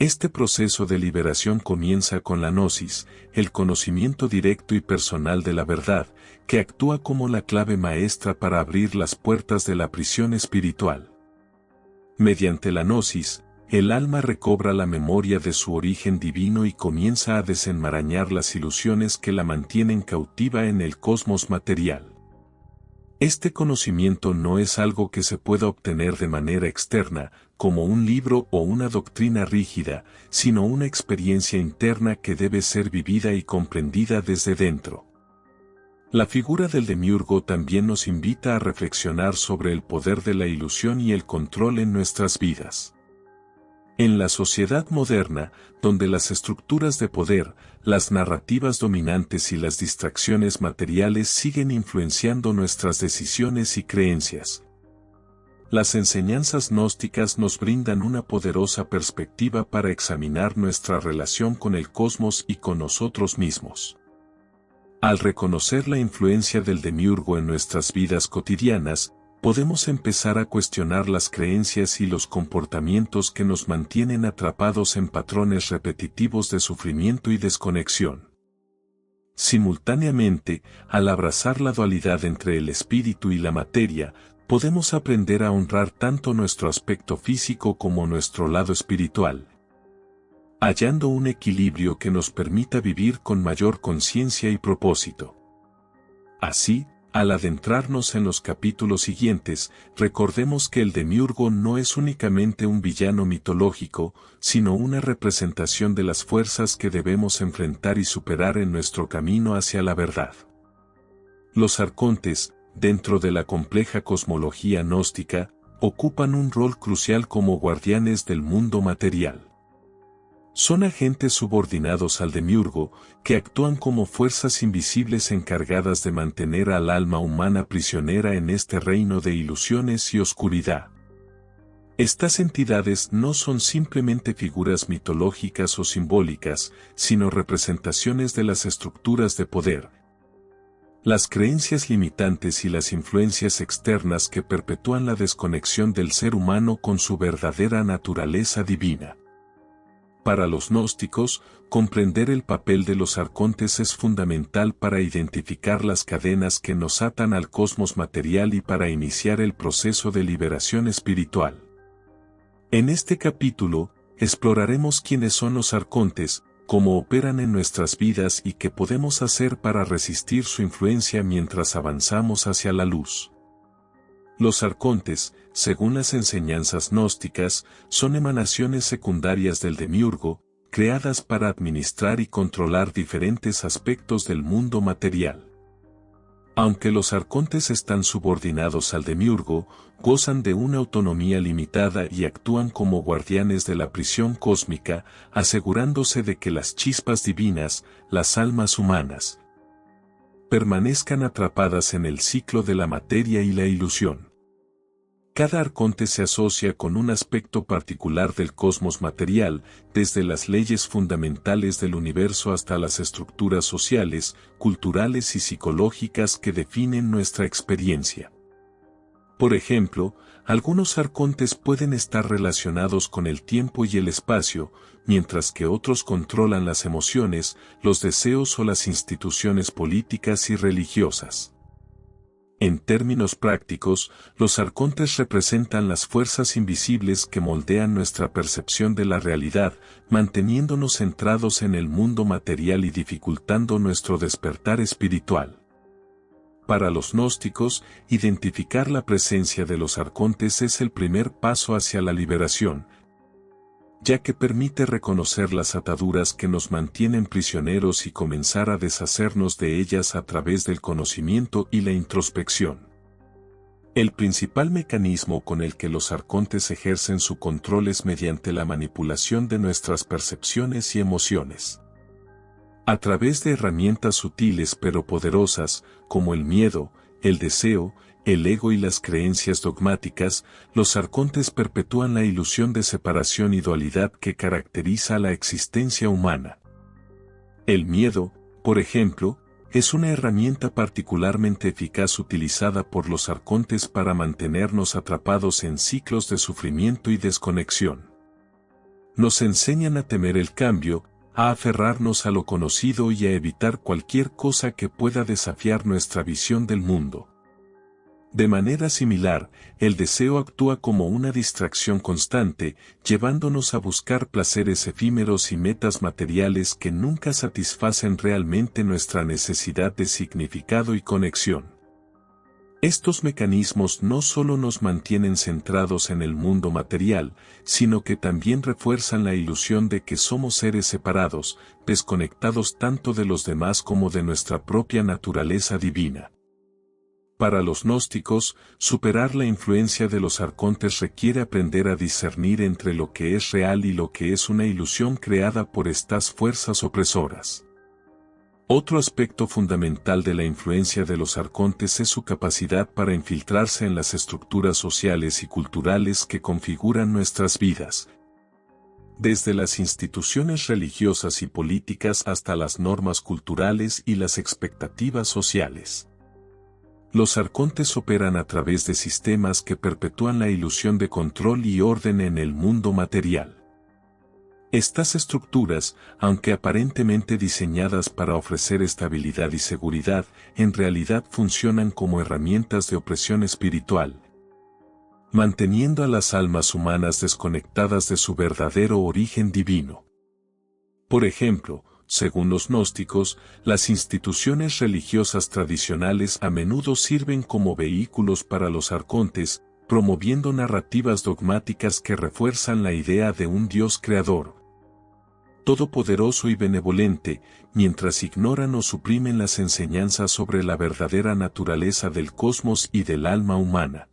Este proceso de liberación comienza con la gnosis, el conocimiento directo y personal de la verdad, que actúa como la clave maestra para abrir las puertas de la prisión espiritual. Mediante la gnosis, el alma recobra la memoria de su origen divino y comienza a desenmarañar las ilusiones que la mantienen cautiva en el cosmos material. Este conocimiento no es algo que se pueda obtener de manera externa, como un libro o una doctrina rígida, sino una experiencia interna que debe ser vivida y comprendida desde dentro. La figura del demiurgo también nos invita a reflexionar sobre el poder de la ilusión y el control en nuestras vidas. En la sociedad moderna, donde las estructuras de poder, las narrativas dominantes y las distracciones materiales siguen influenciando nuestras decisiones y creencias, las enseñanzas gnósticas nos brindan una poderosa perspectiva para examinar nuestra relación con el cosmos y con nosotros mismos. Al reconocer la influencia del demiurgo en nuestras vidas cotidianas, podemos empezar a cuestionar las creencias y los comportamientos que nos mantienen atrapados en patrones repetitivos de sufrimiento y desconexión. Simultáneamente, al abrazar la dualidad entre el espíritu y la materia, podemos aprender a honrar tanto nuestro aspecto físico como nuestro lado espiritual, hallando un equilibrio que nos permita vivir con mayor conciencia y propósito. Así, al adentrarnos en los capítulos siguientes, recordemos que el demiurgo no es únicamente un villano mitológico, sino una representación de las fuerzas que debemos enfrentar y superar en nuestro camino hacia la verdad. Los arcontes, dentro de la compleja cosmología gnóstica, ocupan un rol crucial como guardianes del mundo material. Son agentes subordinados al demiurgo, que actúan como fuerzas invisibles encargadas de mantener al alma humana prisionera en este reino de ilusiones y oscuridad. Estas entidades no son simplemente figuras mitológicas o simbólicas, sino representaciones de las estructuras de poder, las creencias limitantes y las influencias externas que perpetúan la desconexión del ser humano con su verdadera naturaleza divina. Para los gnósticos, comprender el papel de los arcontes es fundamental para identificar las cadenas que nos atan al cosmos material y para iniciar el proceso de liberación espiritual. En este capítulo, exploraremos quiénes son los arcontes, cómo operan en nuestras vidas y qué podemos hacer para resistir su influencia mientras avanzamos hacia la luz. Los arcontes, según las enseñanzas gnósticas, son emanaciones secundarias del demiurgo, creadas para administrar y controlar diferentes aspectos del mundo material. Aunque los arcontes están subordinados al demiurgo, gozan de una autonomía limitada y actúan como guardianes de la prisión cósmica, asegurándose de que las chispas divinas, las almas humanas, permanezcan atrapadas en el ciclo de la materia y la ilusión. Cada arconte se asocia con un aspecto particular del cosmos material, desde las leyes fundamentales del universo hasta las estructuras sociales, culturales y psicológicas que definen nuestra experiencia. Por ejemplo, algunos arcontes pueden estar relacionados con el tiempo y el espacio, mientras que otros controlan las emociones, los deseos o las instituciones políticas y religiosas. En términos prácticos, los arcontes representan las fuerzas invisibles que moldean nuestra percepción de la realidad, manteniéndonos centrados en el mundo material y dificultando nuestro despertar espiritual. Para los gnósticos, identificar la presencia de los arcontes es el primer paso hacia la liberación, ya que permite reconocer las ataduras que nos mantienen prisioneros y comenzar a deshacernos de ellas a través del conocimiento y la introspección. El principal mecanismo con el que los arcontes ejercen su control es mediante la manipulación de nuestras percepciones y emociones. A través de herramientas sutiles pero poderosas, como el miedo, el deseo, el ego y las creencias dogmáticas, los arcontes perpetúan la ilusión de separación y dualidad que caracteriza la existencia humana. El miedo, por ejemplo, es una herramienta particularmente eficaz utilizada por los arcontes para mantenernos atrapados en ciclos de sufrimiento y desconexión. Nos enseñan a temer el cambio, a aferrarnos a lo conocido y a evitar cualquier cosa que pueda desafiar nuestra visión del mundo. De manera similar, el deseo actúa como una distracción constante, llevándonos a buscar placeres efímeros y metas materiales que nunca satisfacen realmente nuestra necesidad de significado y conexión. Estos mecanismos no solo nos mantienen centrados en el mundo material, sino que también refuerzan la ilusión de que somos seres separados, desconectados tanto de los demás como de nuestra propia naturaleza divina. Para los gnósticos, superar la influencia de los arcontes requiere aprender a discernir entre lo que es real y lo que es una ilusión creada por estas fuerzas opresoras. Otro aspecto fundamental de la influencia de los arcontes es su capacidad para infiltrarse en las estructuras sociales y culturales que configuran nuestras vidas. Desde las instituciones religiosas y políticas hasta las normas culturales y las expectativas sociales. Los arcontes operan a través de sistemas que perpetúan la ilusión de control y orden en el mundo material. Estas estructuras, aunque aparentemente diseñadas para ofrecer estabilidad y seguridad, en realidad funcionan como herramientas de opresión espiritual, manteniendo a las almas humanas desconectadas de su verdadero origen divino. Por ejemplo, según los gnósticos, las instituciones religiosas tradicionales a menudo sirven como vehículos para los arcontes, promoviendo narrativas dogmáticas que refuerzan la idea de un Dios creador, todopoderoso y benevolente, mientras ignoran o suprimen las enseñanzas sobre la verdadera naturaleza del cosmos y del alma humana.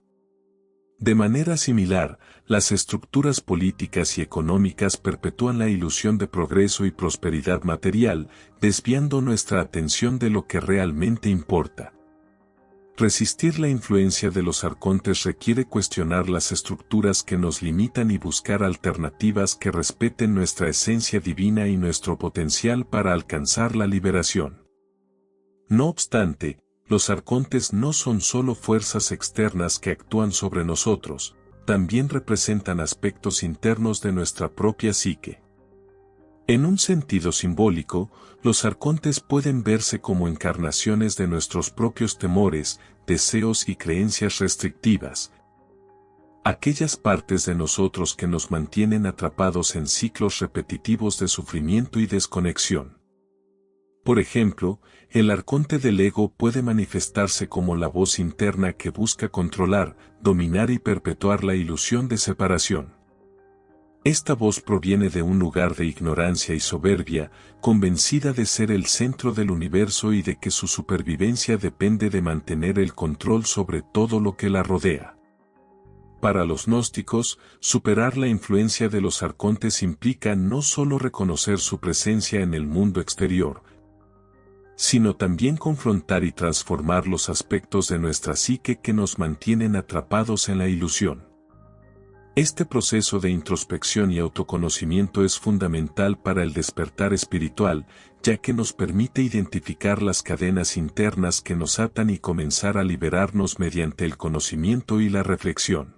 De manera similar, las estructuras políticas y económicas perpetúan la ilusión de progreso y prosperidad material, desviando nuestra atención de lo que realmente importa. Resistir la influencia de los arcontes requiere cuestionar las estructuras que nos limitan y buscar alternativas que respeten nuestra esencia divina y nuestro potencial para alcanzar la liberación. No obstante, los arcontes no son solo fuerzas externas que actúan sobre nosotros, también representan aspectos internos de nuestra propia psique. En un sentido simbólico, los arcontes pueden verse como encarnaciones de nuestros propios temores, deseos y creencias restrictivas. Aquellas partes de nosotros que nos mantienen atrapados en ciclos repetitivos de sufrimiento y desconexión. Por ejemplo, el arconte del ego puede manifestarse como la voz interna que busca controlar, dominar y perpetuar la ilusión de separación. Esta voz proviene de un lugar de ignorancia y soberbia, convencida de ser el centro del universo y de que su supervivencia depende de mantener el control sobre todo lo que la rodea. Para los gnósticos, superar la influencia de los arcontes implica no solo reconocer su presencia en el mundo exterior, sino también confrontar y transformar los aspectos de nuestra psique que nos mantienen atrapados en la ilusión. Este proceso de introspección y autoconocimiento es fundamental para el despertar espiritual, ya que nos permite identificar las cadenas internas que nos atan y comenzar a liberarnos mediante el conocimiento y la reflexión.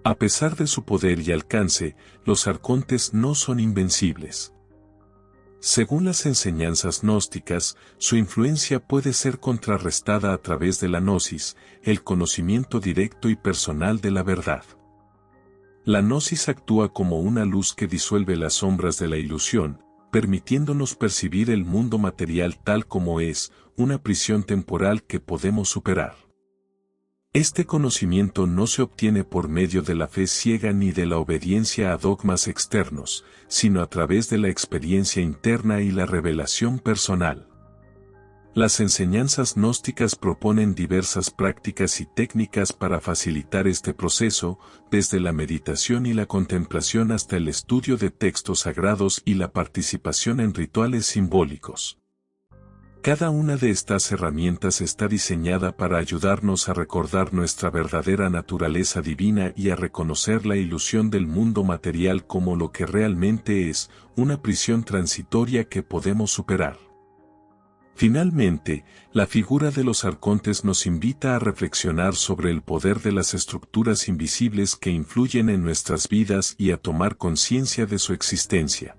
A pesar de su poder y alcance, los arcontes no son invencibles. Según las enseñanzas gnósticas, su influencia puede ser contrarrestada a través de la gnosis, el conocimiento directo y personal de la verdad. La gnosis actúa como una luz que disuelve las sombras de la ilusión, permitiéndonos percibir el mundo material tal como es, una prisión temporal que podemos superar. Este conocimiento no se obtiene por medio de la fe ciega ni de la obediencia a dogmas externos, sino a través de la experiencia interna y la revelación personal. Las enseñanzas gnósticas proponen diversas prácticas y técnicas para facilitar este proceso, desde la meditación y la contemplación hasta el estudio de textos sagrados y la participación en rituales simbólicos. Cada una de estas herramientas está diseñada para ayudarnos a recordar nuestra verdadera naturaleza divina y a reconocer la ilusión del mundo material como lo que realmente es, una prisión transitoria que podemos superar. Finalmente, la figura de los arcontes nos invita a reflexionar sobre el poder de las estructuras invisibles que influyen en nuestras vidas y a tomar conciencia de su existencia.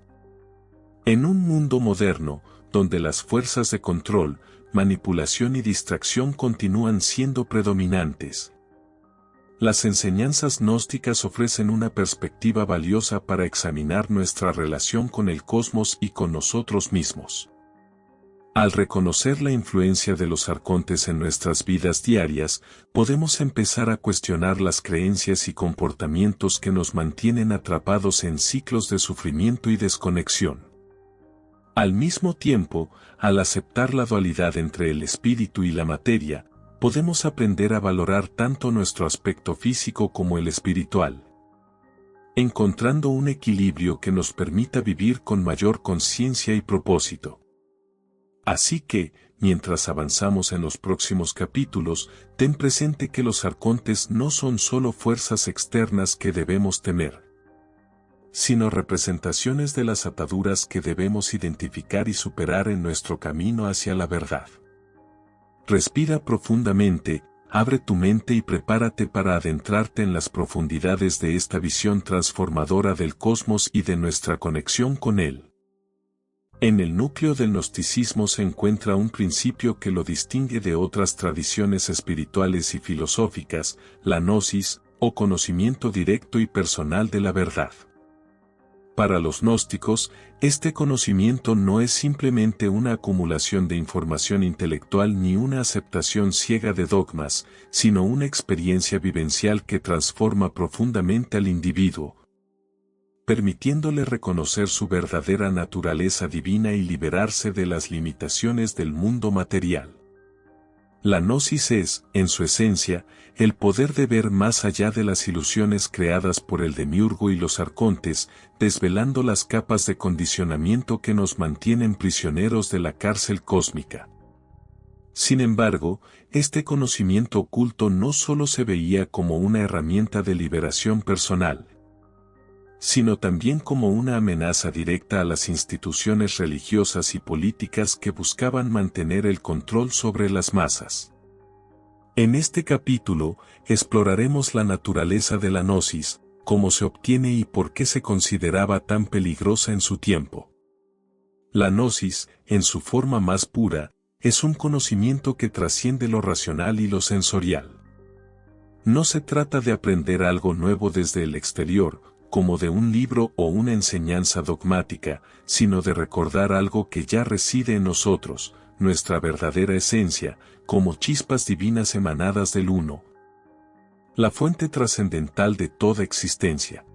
En un mundo moderno, donde las fuerzas de control, manipulación y distracción continúan siendo predominantes, las enseñanzas gnósticas ofrecen una perspectiva valiosa para examinar nuestra relación con el cosmos y con nosotros mismos. Al reconocer la influencia de los arcontes en nuestras vidas diarias, podemos empezar a cuestionar las creencias y comportamientos que nos mantienen atrapados en ciclos de sufrimiento y desconexión. Al mismo tiempo, al aceptar la dualidad entre el espíritu y la materia, podemos aprender a valorar tanto nuestro aspecto físico como el espiritual, encontrando un equilibrio que nos permita vivir con mayor conciencia y propósito. Así que, mientras avanzamos en los próximos capítulos, ten presente que los arcontes no son solo fuerzas externas que debemos temer, sino representaciones de las ataduras que debemos identificar y superar en nuestro camino hacia la verdad. Respira profundamente, abre tu mente y prepárate para adentrarte en las profundidades de esta visión transformadora del cosmos y de nuestra conexión con él. En el núcleo del gnosticismo se encuentra un principio que lo distingue de otras tradiciones espirituales y filosóficas, la gnosis, o conocimiento directo y personal de la verdad. Para los gnósticos, este conocimiento no es simplemente una acumulación de información intelectual ni una aceptación ciega de dogmas, sino una experiencia vivencial que transforma profundamente al individuo, permitiéndole reconocer su verdadera naturaleza divina y liberarse de las limitaciones del mundo material. La gnosis es, en su esencia, el poder de ver más allá de las ilusiones creadas por el demiurgo y los arcontes, desvelando las capas de condicionamiento que nos mantienen prisioneros de la cárcel cósmica. Sin embargo, este conocimiento oculto no solo se veía como una herramienta de liberación personal, sino también como una amenaza directa a las instituciones religiosas y políticas que buscaban mantener el control sobre las masas. En este capítulo, exploraremos la naturaleza de la gnosis, cómo se obtiene y por qué se consideraba tan peligrosa en su tiempo. La gnosis, en su forma más pura, es un conocimiento que trasciende lo racional y lo sensorial. No se trata de aprender algo nuevo desde el exterior, como de un libro o una enseñanza dogmática, sino de recordar algo que ya reside en nosotros, nuestra verdadera esencia, como chispas divinas emanadas del Uno, la fuente trascendental de toda existencia.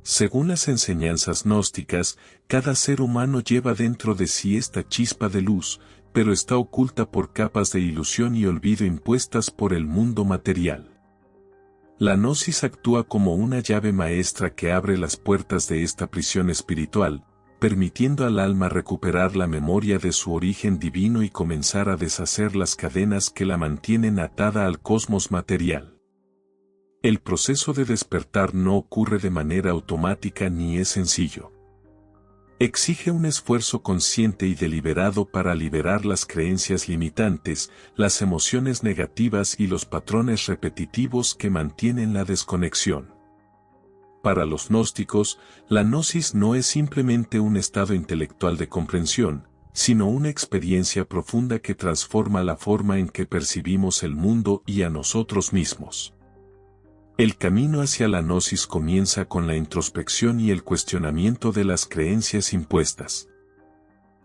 Según las enseñanzas gnósticas, cada ser humano lleva dentro de sí esta chispa de luz, pero está oculta por capas de ilusión y olvido impuestas por el mundo material. La gnosis actúa como una llave maestra que abre las puertas de esta prisión espiritual, permitiendo al alma recuperar la memoria de su origen divino y comenzar a deshacer las cadenas que la mantienen atada al cosmos material. El proceso de despertar no ocurre de manera automática ni es sencillo. Exige un esfuerzo consciente y deliberado para liberar las creencias limitantes, las emociones negativas y los patrones repetitivos que mantienen la desconexión. Para los gnósticos, la gnosis no es simplemente un estado intelectual de comprensión, sino una experiencia profunda que transforma la forma en que percibimos el mundo y a nosotros mismos. El camino hacia la gnosis comienza con la introspección y el cuestionamiento de las creencias impuestas.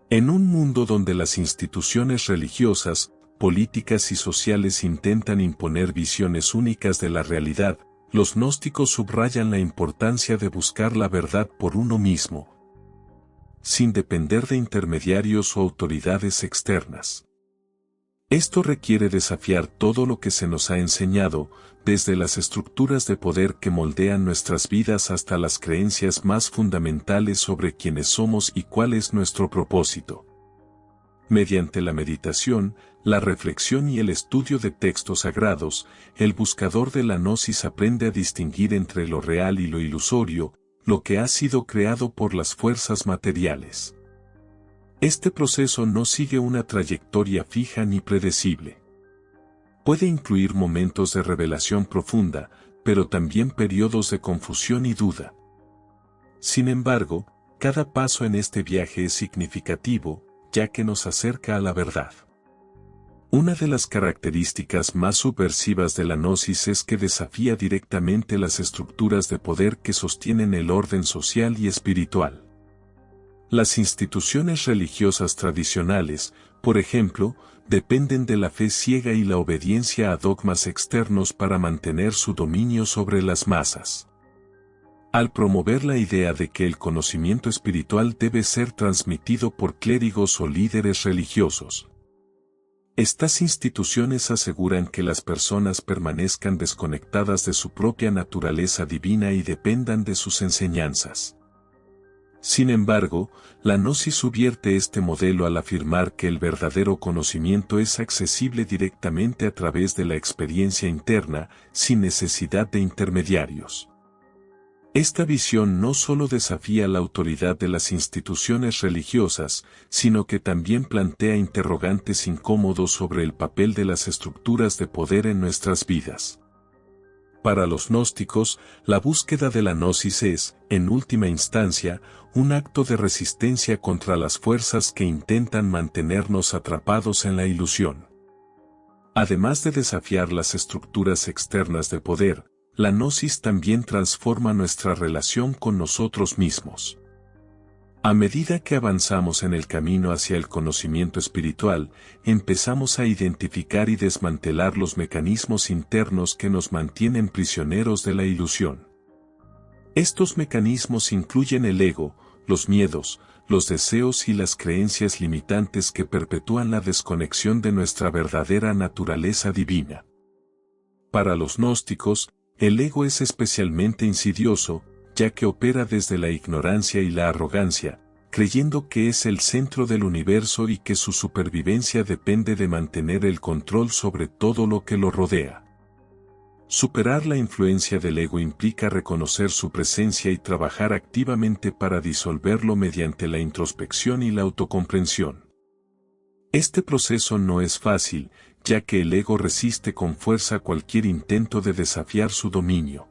En un mundo donde las instituciones religiosas, políticas y sociales intentan imponer visiones únicas de la realidad, los gnósticos subrayan la importancia de buscar la verdad por uno mismo, sin depender de intermediarios o autoridades externas. Esto requiere desafiar todo lo que se nos ha enseñado, desde las estructuras de poder que moldean nuestras vidas hasta las creencias más fundamentales sobre quiénes somos y cuál es nuestro propósito. Mediante la meditación, la reflexión y el estudio de textos sagrados, el buscador de la gnosis aprende a distinguir entre lo real y lo ilusorio, lo que ha sido creado por las fuerzas materiales. Este proceso no sigue una trayectoria fija ni predecible. Puede incluir momentos de revelación profunda, pero también periodos de confusión y duda. Sin embargo, cada paso en este viaje es significativo, ya que nos acerca a la verdad. Una de las características más subversivas de la gnosis es que desafía directamente las estructuras de poder que sostienen el orden social y espiritual. Las instituciones religiosas tradicionales, por ejemplo, dependen de la fe ciega y la obediencia a dogmas externos para mantener su dominio sobre las masas. Al promover la idea de que el conocimiento espiritual debe ser transmitido por clérigos o líderes religiosos, estas instituciones aseguran que las personas permanezcan desconectadas de su propia naturaleza divina y dependan de sus enseñanzas. Sin embargo, la gnosis subvierte este modelo al afirmar que el verdadero conocimiento es accesible directamente a través de la experiencia interna, sin necesidad de intermediarios. Esta visión no solo desafía la autoridad de las instituciones religiosas, sino que también plantea interrogantes incómodos sobre el papel de las estructuras de poder en nuestras vidas. Para los gnósticos, la búsqueda de la gnosis es, en última instancia, un acto de resistencia contra las fuerzas que intentan mantenernos atrapados en la ilusión. Además de desafiar las estructuras externas de poder, la gnosis también transforma nuestra relación con nosotros mismos. A medida que avanzamos en el camino hacia el conocimiento espiritual, empezamos a identificar y desmantelar los mecanismos internos que nos mantienen prisioneros de la ilusión. Estos mecanismos incluyen el ego, los miedos, los deseos y las creencias limitantes que perpetúan la desconexión de nuestra verdadera naturaleza divina. Para los gnósticos, el ego es especialmente insidioso, ya que opera desde la ignorancia y la arrogancia, creyendo que es el centro del universo y que su supervivencia depende de mantener el control sobre todo lo que lo rodea. Superar la influencia del ego implica reconocer su presencia y trabajar activamente para disolverlo mediante la introspección y la autocomprensión. Este proceso no es fácil, ya que el ego resiste con fuerza cualquier intento de desafiar su dominio.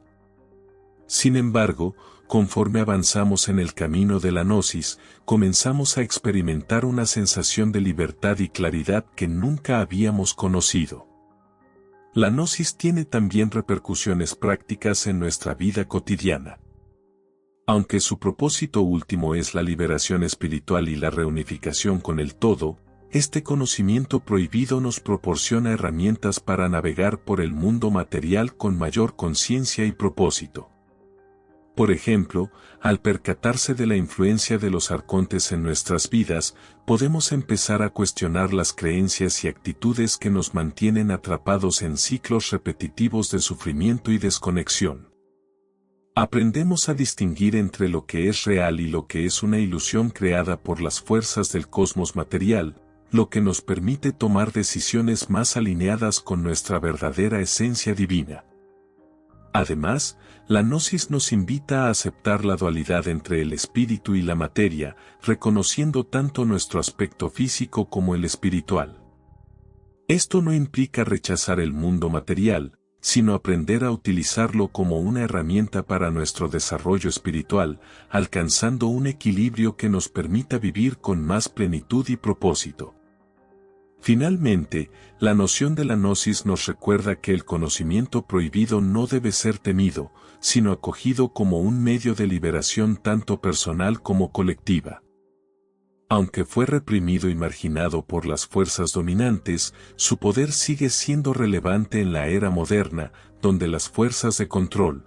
Sin embargo, conforme avanzamos en el camino de la gnosis, comenzamos a experimentar una sensación de libertad y claridad que nunca habíamos conocido. La gnosis tiene también repercusiones prácticas en nuestra vida cotidiana. Aunque su propósito último es la liberación espiritual y la reunificación con el todo, este conocimiento prohibido nos proporciona herramientas para navegar por el mundo material con mayor conciencia y propósito. Por ejemplo, al percatarse de la influencia de los arcontes en nuestras vidas, podemos empezar a cuestionar las creencias y actitudes que nos mantienen atrapados en ciclos repetitivos de sufrimiento y desconexión. Aprendemos a distinguir entre lo que es real y lo que es una ilusión creada por las fuerzas del cosmos material, lo que nos permite tomar decisiones más alineadas con nuestra verdadera esencia divina. Además, la gnosis nos invita a aceptar la dualidad entre el espíritu y la materia, reconociendo tanto nuestro aspecto físico como el espiritual. Esto no implica rechazar el mundo material, sino aprender a utilizarlo como una herramienta para nuestro desarrollo espiritual, alcanzando un equilibrio que nos permita vivir con más plenitud y propósito. Finalmente, la noción de la gnosis nos recuerda que el conocimiento prohibido no debe ser temido, sino acogido como un medio de liberación tanto personal como colectiva. Aunque fue reprimido y marginado por las fuerzas dominantes, su poder sigue siendo relevante en la era moderna, donde las fuerzas de control,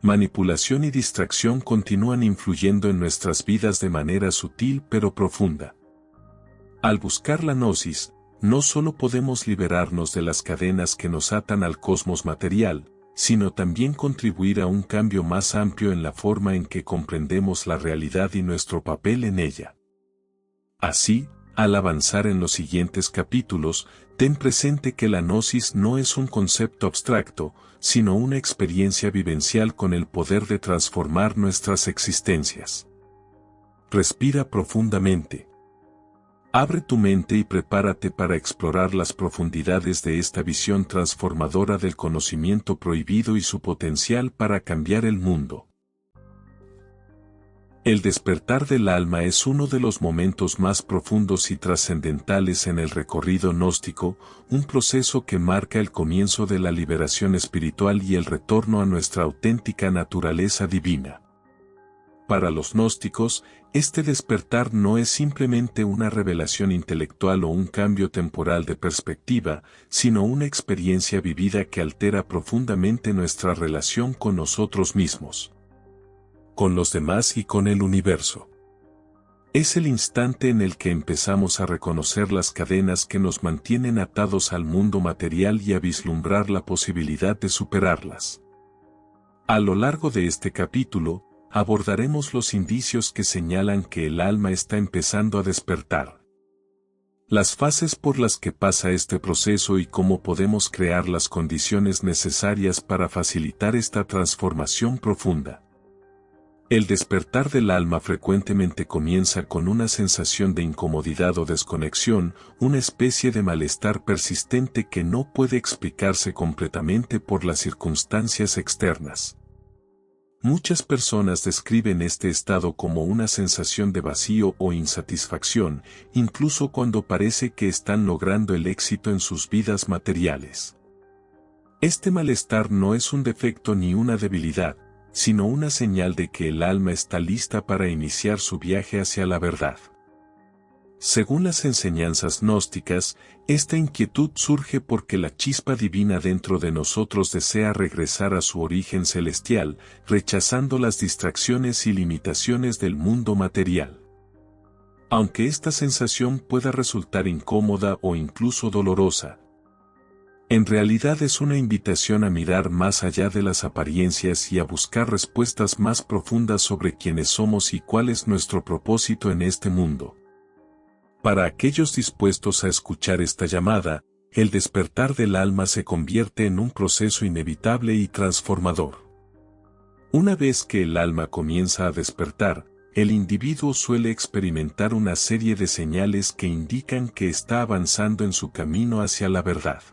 manipulación y distracción continúan influyendo en nuestras vidas de manera sutil pero profunda. Al buscar la gnosis, no solo podemos liberarnos de las cadenas que nos atan al cosmos material, sino también contribuir a un cambio más amplio en la forma en que comprendemos la realidad y nuestro papel en ella. Así, al avanzar en los siguientes capítulos, ten presente que la gnosis no es un concepto abstracto, sino una experiencia vivencial con el poder de transformar nuestras existencias. Respira profundamente. Abre tu mente y prepárate para explorar las profundidades de esta visión transformadora del conocimiento prohibido y su potencial para cambiar el mundo. El despertar del alma es uno de los momentos más profundos y trascendentales en el recorrido gnóstico, un proceso que marca el comienzo de la liberación espiritual y el retorno a nuestra auténtica naturaleza divina. Para los gnósticos, este despertar no es simplemente una revelación intelectual o un cambio temporal de perspectiva, sino una experiencia vivida que altera profundamente nuestra relación con nosotros mismos, con los demás y con el universo. Es el instante en el que empezamos a reconocer las cadenas que nos mantienen atados al mundo material y a vislumbrar la posibilidad de superarlas. A lo largo de este capítulo, abordaremos los indicios que señalan que el alma está empezando a despertar. Las fases por las que pasa este proceso y cómo podemos crear las condiciones necesarias para facilitar esta transformación profunda. El despertar del alma frecuentemente comienza con una sensación de incomodidad o desconexión, una especie de malestar persistente que no puede explicarse completamente por las circunstancias externas. Muchas personas describen este estado como una sensación de vacío o insatisfacción, incluso cuando parece que están logrando el éxito en sus vidas materiales. Este malestar no es un defecto ni una debilidad, sino una señal de que el alma está lista para iniciar su viaje hacia la verdad. Según las enseñanzas gnósticas, esta inquietud surge porque la chispa divina dentro de nosotros desea regresar a su origen celestial, rechazando las distracciones y limitaciones del mundo material. Aunque esta sensación pueda resultar incómoda o incluso dolorosa, en realidad es una invitación a mirar más allá de las apariencias y a buscar respuestas más profundas sobre quiénes somos y cuál es nuestro propósito en este mundo. Para aquellos dispuestos a escuchar esta llamada, el despertar del alma se convierte en un proceso inevitable y transformador. Una vez que el alma comienza a despertar, el individuo suele experimentar una serie de señales que indican que está avanzando en su camino hacia la verdad.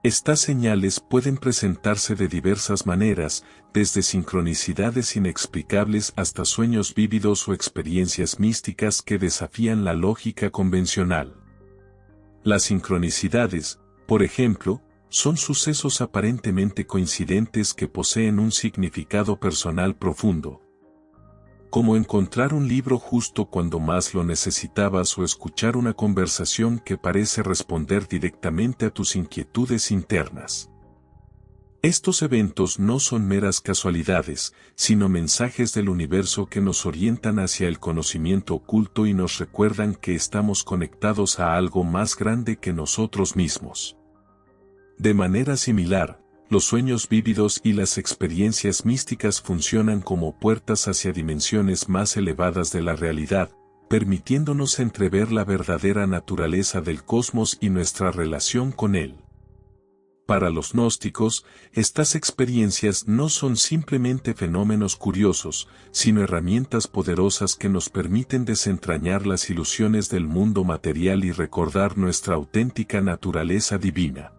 Estas señales pueden presentarse de diversas maneras, desde sincronicidades inexplicables hasta sueños vívidos o experiencias místicas que desafían la lógica convencional. Las sincronicidades, por ejemplo, son sucesos aparentemente coincidentes que poseen un significado personal profundo, como encontrar un libro justo cuando más lo necesitabas o escuchar una conversación que parece responder directamente a tus inquietudes internas. Estos eventos no son meras casualidades, sino mensajes del universo que nos orientan hacia el conocimiento oculto y nos recuerdan que estamos conectados a algo más grande que nosotros mismos. De manera similar, los sueños vívidos y las experiencias místicas funcionan como puertas hacia dimensiones más elevadas de la realidad, permitiéndonos entrever la verdadera naturaleza del cosmos y nuestra relación con él. Para los gnósticos, estas experiencias no son simplemente fenómenos curiosos, sino herramientas poderosas que nos permiten desentrañar las ilusiones del mundo material y recordar nuestra auténtica naturaleza divina.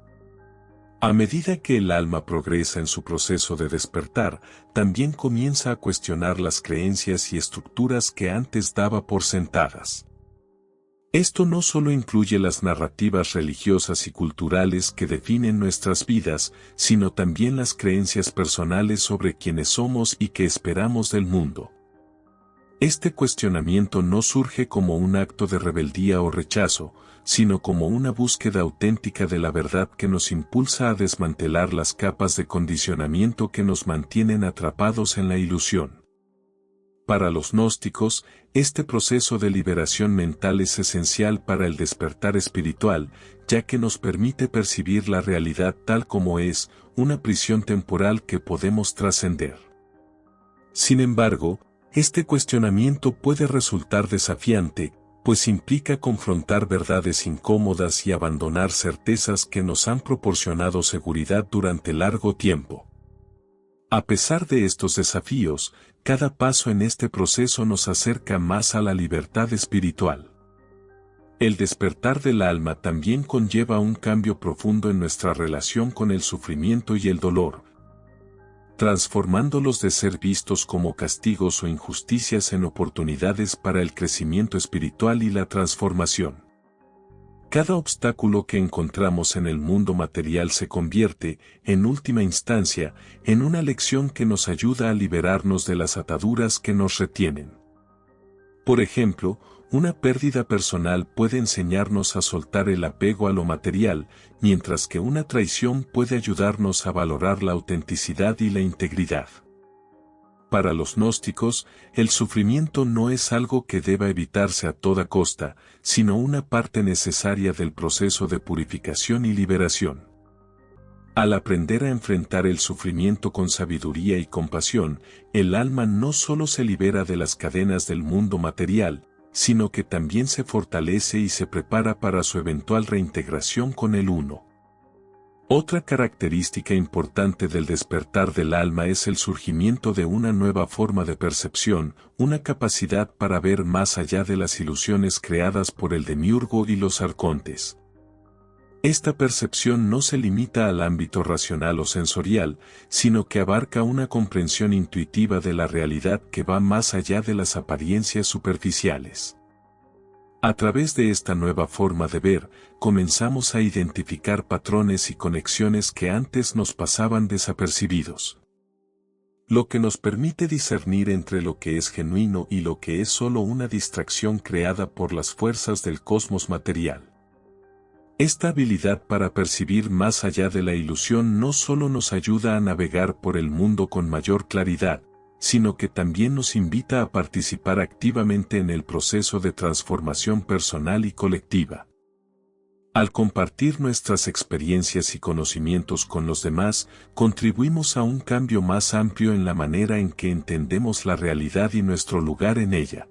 A medida que el alma progresa en su proceso de despertar, también comienza a cuestionar las creencias y estructuras que antes daba por sentadas. Esto no solo incluye las narrativas religiosas y culturales que definen nuestras vidas, sino también las creencias personales sobre quiénes somos y qué esperamos del mundo. Este cuestionamiento no surge como un acto de rebeldía o rechazo, sino como una búsqueda auténtica de la verdad que nos impulsa a desmantelar las capas de condicionamiento que nos mantienen atrapados en la ilusión. Para los gnósticos, este proceso de liberación mental es esencial para el despertar espiritual, ya que nos permite percibir la realidad tal como es, una prisión temporal que podemos trascender. Sin embargo, este cuestionamiento puede resultar desafiante, pues implica confrontar verdades incómodas y abandonar certezas que nos han proporcionado seguridad durante largo tiempo. A pesar de estos desafíos, cada paso en este proceso nos acerca más a la libertad espiritual. El despertar del alma también conlleva un cambio profundo en nuestra relación con el sufrimiento y el dolor, transformándolos de ser vistos como castigos o injusticias en oportunidades para el crecimiento espiritual y la transformación. Cada obstáculo que encontramos en el mundo material se convierte, en última instancia, en una lección que nos ayuda a liberarnos de las ataduras que nos retienen. Por ejemplo, una pérdida personal puede enseñarnos a soltar el apego a lo material, mientras que una traición puede ayudarnos a valorar la autenticidad y la integridad. Para los gnósticos, el sufrimiento no es algo que deba evitarse a toda costa, sino una parte necesaria del proceso de purificación y liberación. Al aprender a enfrentar el sufrimiento con sabiduría y compasión, el alma no solo se libera de las cadenas del mundo material, sino que también se fortalece y se prepara para su eventual reintegración con el Uno. Otra característica importante del despertar del alma es el surgimiento de una nueva forma de percepción, una capacidad para ver más allá de las ilusiones creadas por el demiurgo y los arcontes. Esta percepción no se limita al ámbito racional o sensorial, sino que abarca una comprensión intuitiva de la realidad que va más allá de las apariencias superficiales. A través de esta nueva forma de ver, comenzamos a identificar patrones y conexiones que antes nos pasaban desapercibidos. Lo que nos permite discernir entre lo que es genuino y lo que es solo una distracción creada por las fuerzas del cosmos material. Esta habilidad para percibir más allá de la ilusión no solo nos ayuda a navegar por el mundo con mayor claridad, sino que también nos invita a participar activamente en el proceso de transformación personal y colectiva. Al compartir nuestras experiencias y conocimientos con los demás, contribuimos a un cambio más amplio en la manera en que entendemos la realidad y nuestro lugar en ella.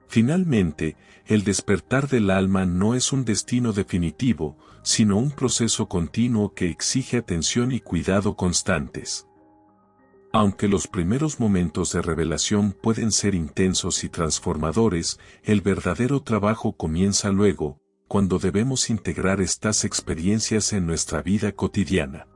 Finalmente, el despertar del alma no es un destino definitivo, sino un proceso continuo que exige atención y cuidado constantes. Aunque los primeros momentos de revelación pueden ser intensos y transformadores, el verdadero trabajo comienza luego, cuando debemos integrar estas experiencias en nuestra vida cotidiana.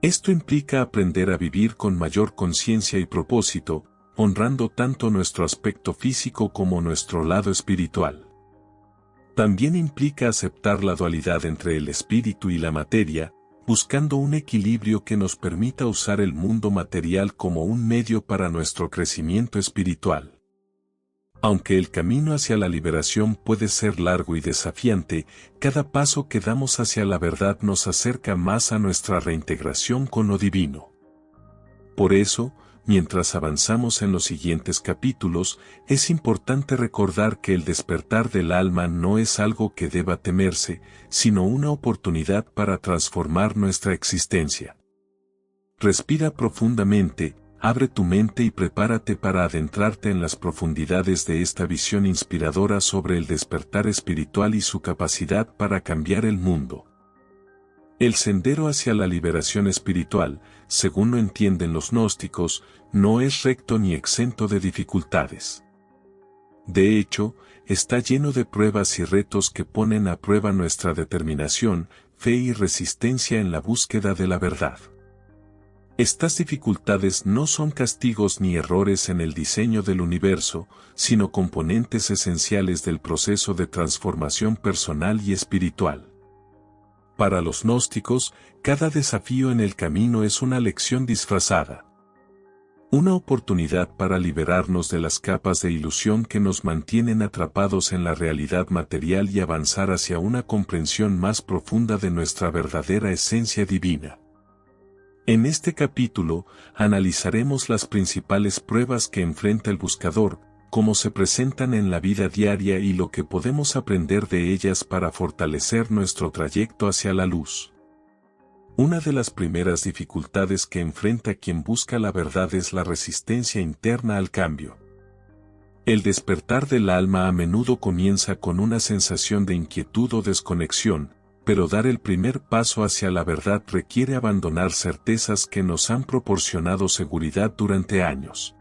Esto implica aprender a vivir con mayor conciencia y propósito, honrando tanto nuestro aspecto físico como nuestro lado espiritual. También implica aceptar la dualidad entre el espíritu y la materia, buscando un equilibrio que nos permita usar el mundo material como un medio para nuestro crecimiento espiritual. Aunque el camino hacia la liberación puede ser largo y desafiante, cada paso que damos hacia la verdad nos acerca más a nuestra reintegración con lo divino. Por eso, mientras avanzamos en los siguientes capítulos, es importante recordar que el despertar del alma no es algo que deba temerse, sino una oportunidad para transformar nuestra existencia. Respira profundamente, abre tu mente y prepárate para adentrarte en las profundidades de esta visión inspiradora sobre el despertar espiritual y su capacidad para cambiar el mundo. El sendero hacia la liberación espiritual, según lo entienden los gnósticos, no es recto ni exento de dificultades. De hecho, está lleno de pruebas y retos que ponen a prueba nuestra determinación, fe y resistencia en la búsqueda de la verdad. Estas dificultades no son castigos ni errores en el diseño del universo, sino componentes esenciales del proceso de transformación personal y espiritual. Para los gnósticos, cada desafío en el camino es una lección disfrazada. Una oportunidad para liberarnos de las capas de ilusión que nos mantienen atrapados en la realidad material y avanzar hacia una comprensión más profunda de nuestra verdadera esencia divina. En este capítulo, analizaremos las principales pruebas que enfrenta el buscador, cómo se presentan en la vida diaria y lo que podemos aprender de ellas para fortalecer nuestro trayecto hacia la luz. Una de las primeras dificultades que enfrenta quien busca la verdad es la resistencia interna al cambio. El despertar del alma a menudo comienza con una sensación de inquietud o desconexión, pero dar el primer paso hacia la verdad requiere abandonar certezas que nos han proporcionado seguridad durante años.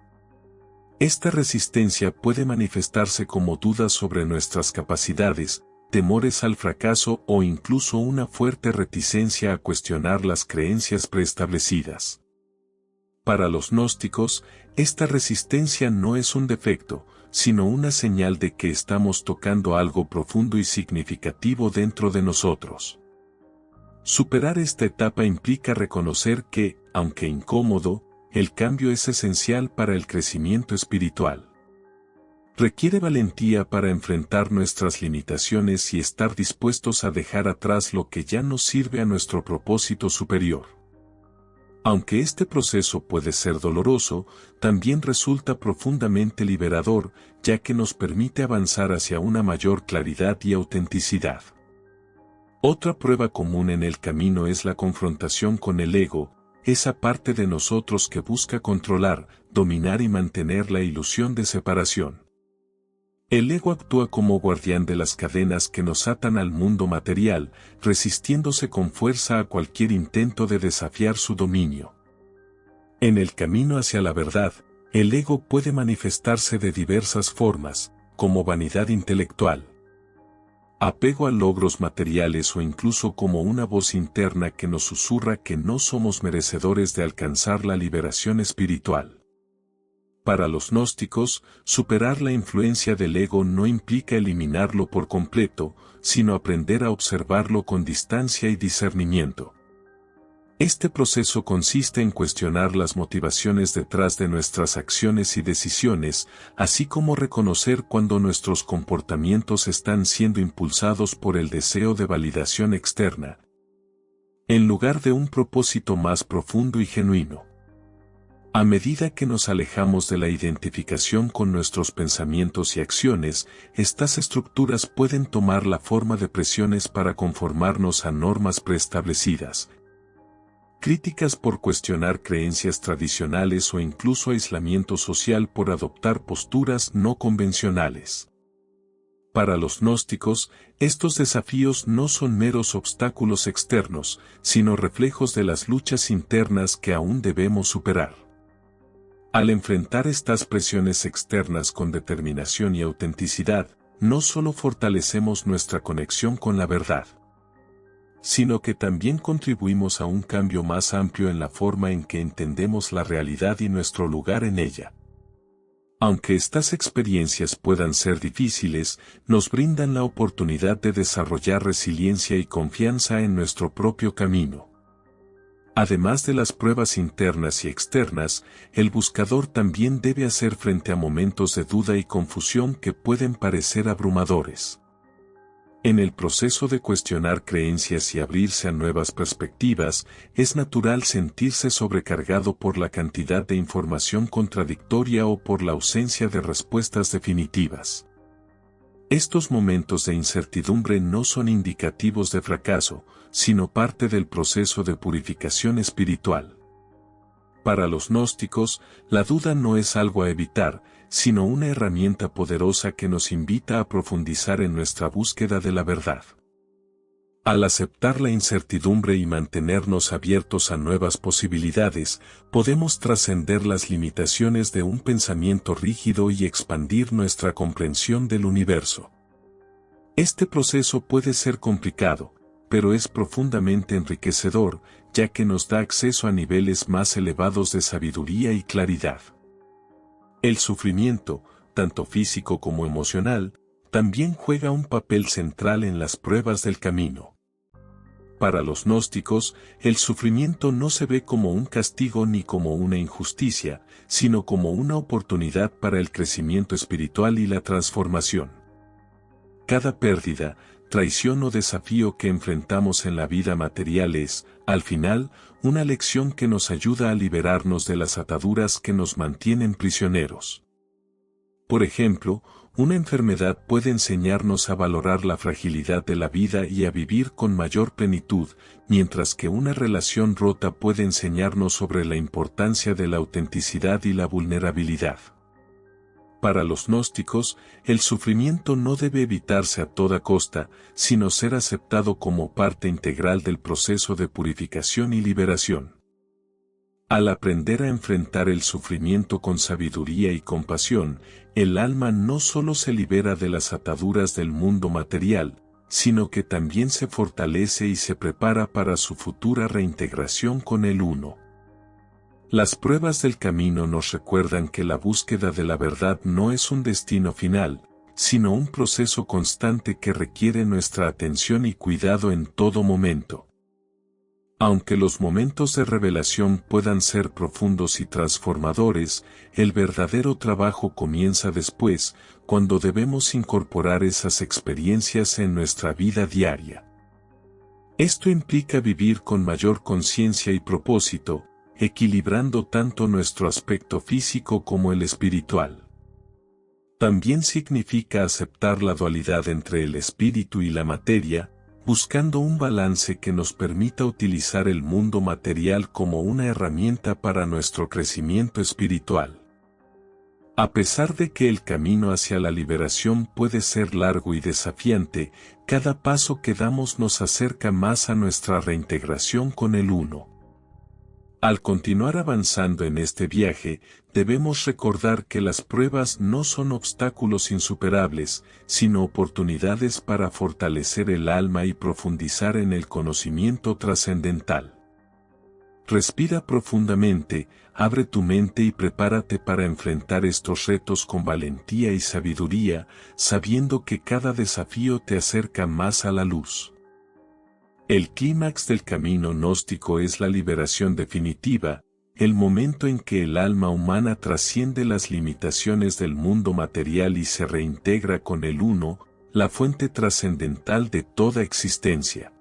Esta resistencia puede manifestarse como dudas sobre nuestras capacidades, temores al fracaso o incluso una fuerte reticencia a cuestionar las creencias preestablecidas. Para los gnósticos, esta resistencia no es un defecto, sino una señal de que estamos tocando algo profundo y significativo dentro de nosotros. Superar esta etapa implica reconocer que, aunque incómodo, el cambio es esencial para el crecimiento espiritual. Requiere valentía para enfrentar nuestras limitaciones y estar dispuestos a dejar atrás lo que ya no sirve a nuestro propósito superior. Aunque este proceso puede ser doloroso, también resulta profundamente liberador, ya que nos permite avanzar hacia una mayor claridad y autenticidad. Otra prueba común en el camino es la confrontación con el ego, esa parte de nosotros que busca controlar, dominar y mantener la ilusión de separación. El ego actúa como guardián de las cadenas que nos atan al mundo material, resistiéndose con fuerza a cualquier intento de desafiar su dominio. En el camino hacia la verdad, el ego puede manifestarse de diversas formas, como vanidad intelectual, apego a logros materiales o incluso como una voz interna que nos susurra que no somos merecedores de alcanzar la liberación espiritual. Para los gnósticos, superar la influencia del ego no implica eliminarlo por completo, sino aprender a observarlo con distancia y discernimiento. Este proceso consiste en cuestionar las motivaciones detrás de nuestras acciones y decisiones, así como reconocer cuando nuestros comportamientos están siendo impulsados por el deseo de validación externa, en lugar de un propósito más profundo y genuino. A medida que nos alejamos de la identificación con nuestros pensamientos y acciones, estas estructuras pueden tomar la forma de presiones para conformarnos a normas preestablecidas, críticas por cuestionar creencias tradicionales o incluso aislamiento social por adoptar posturas no convencionales. Para los gnósticos, estos desafíos no son meros obstáculos externos, sino reflejos de las luchas internas que aún debemos superar. Al enfrentar estas presiones externas con determinación y autenticidad, no solo fortalecemos nuestra conexión con la verdad, sino que también contribuimos a un cambio más amplio en la forma en que entendemos la realidad y nuestro lugar en ella. Aunque estas experiencias puedan ser difíciles, nos brindan la oportunidad de desarrollar resiliencia y confianza en nuestro propio camino. Además de las pruebas internas y externas, el buscador también debe hacer frente a momentos de duda y confusión que pueden parecer abrumadores. En el proceso de cuestionar creencias y abrirse a nuevas perspectivas, es natural sentirse sobrecargado por la cantidad de información contradictoria o por la ausencia de respuestas definitivas. Estos momentos de incertidumbre no son indicativos de fracaso, sino parte del proceso de purificación espiritual. Para los gnósticos, la duda no es algo a evitar, sino una herramienta poderosa que nos invita a profundizar en nuestra búsqueda de la verdad. Al aceptar la incertidumbre y mantenernos abiertos a nuevas posibilidades, podemos trascender las limitaciones de un pensamiento rígido y expandir nuestra comprensión del universo. Este proceso puede ser complicado, pero es profundamente enriquecedor, ya que nos da acceso a niveles más elevados de sabiduría y claridad. El sufrimiento, tanto físico como emocional, también juega un papel central en las pruebas del camino. Para los gnósticos, el sufrimiento no se ve como un castigo ni como una injusticia, sino como una oportunidad para el crecimiento espiritual y la transformación. Cada pérdida, traición o desafío que enfrentamos en la vida material es, al final, una lección que nos ayuda a liberarnos de las ataduras que nos mantienen prisioneros. Por ejemplo, una enfermedad puede enseñarnos a valorar la fragilidad de la vida y a vivir con mayor plenitud, mientras que una relación rota puede enseñarnos sobre la importancia de la autenticidad y la vulnerabilidad. Para los gnósticos, el sufrimiento no debe evitarse a toda costa, sino ser aceptado como parte integral del proceso de purificación y liberación. Al aprender a enfrentar el sufrimiento con sabiduría y compasión, el alma no solo se libera de las ataduras del mundo material, sino que también se fortalece y se prepara para su futura reintegración con el Uno. Las pruebas del camino nos recuerdan que la búsqueda de la verdad no es un destino final, sino un proceso constante que requiere nuestra atención y cuidado en todo momento. Aunque los momentos de revelación puedan ser profundos y transformadores, el verdadero trabajo comienza después, cuando debemos incorporar esas experiencias en nuestra vida diaria. Esto implica vivir con mayor conciencia y propósito, equilibrando tanto nuestro aspecto físico como el espiritual. También significa aceptar la dualidad entre el espíritu y la materia, buscando un balance que nos permita utilizar el mundo material como una herramienta para nuestro crecimiento espiritual. A pesar de que el camino hacia la liberación puede ser largo y desafiante, cada paso que damos nos acerca más a nuestra reintegración con el Uno. Al continuar avanzando en este viaje, debemos recordar que las pruebas no son obstáculos insuperables, sino oportunidades para fortalecer el alma y profundizar en el conocimiento trascendental. Respira profundamente, abre tu mente y prepárate para enfrentar estos retos con valentía y sabiduría, sabiendo que cada desafío te acerca más a la luz. El clímax del camino gnóstico es la liberación definitiva, el momento en que el alma humana trasciende las limitaciones del mundo material y se reintegra con el Uno, la fuente trascendental de toda existencia.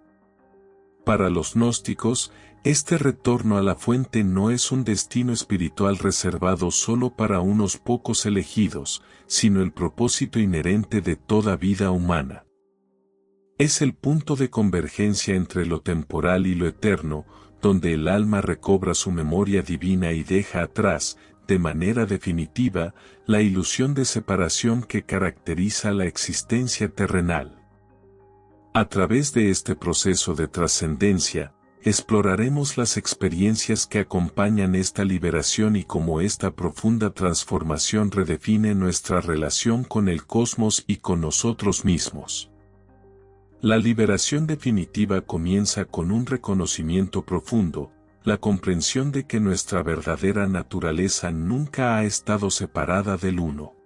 Para los gnósticos, este retorno a la fuente no es un destino espiritual reservado solo para unos pocos elegidos, sino el propósito inherente de toda vida humana. Es el punto de convergencia entre lo temporal y lo eterno, donde el alma recobra su memoria divina y deja atrás, de manera definitiva, la ilusión de separación que caracteriza la existencia terrenal. A través de este proceso de trascendencia, exploraremos las experiencias que acompañan esta liberación y cómo esta profunda transformación redefine nuestra relación con el cosmos y con nosotros mismos. La liberación definitiva comienza con un reconocimiento profundo, la comprensión de que nuestra verdadera naturaleza nunca ha estado separada del Uno.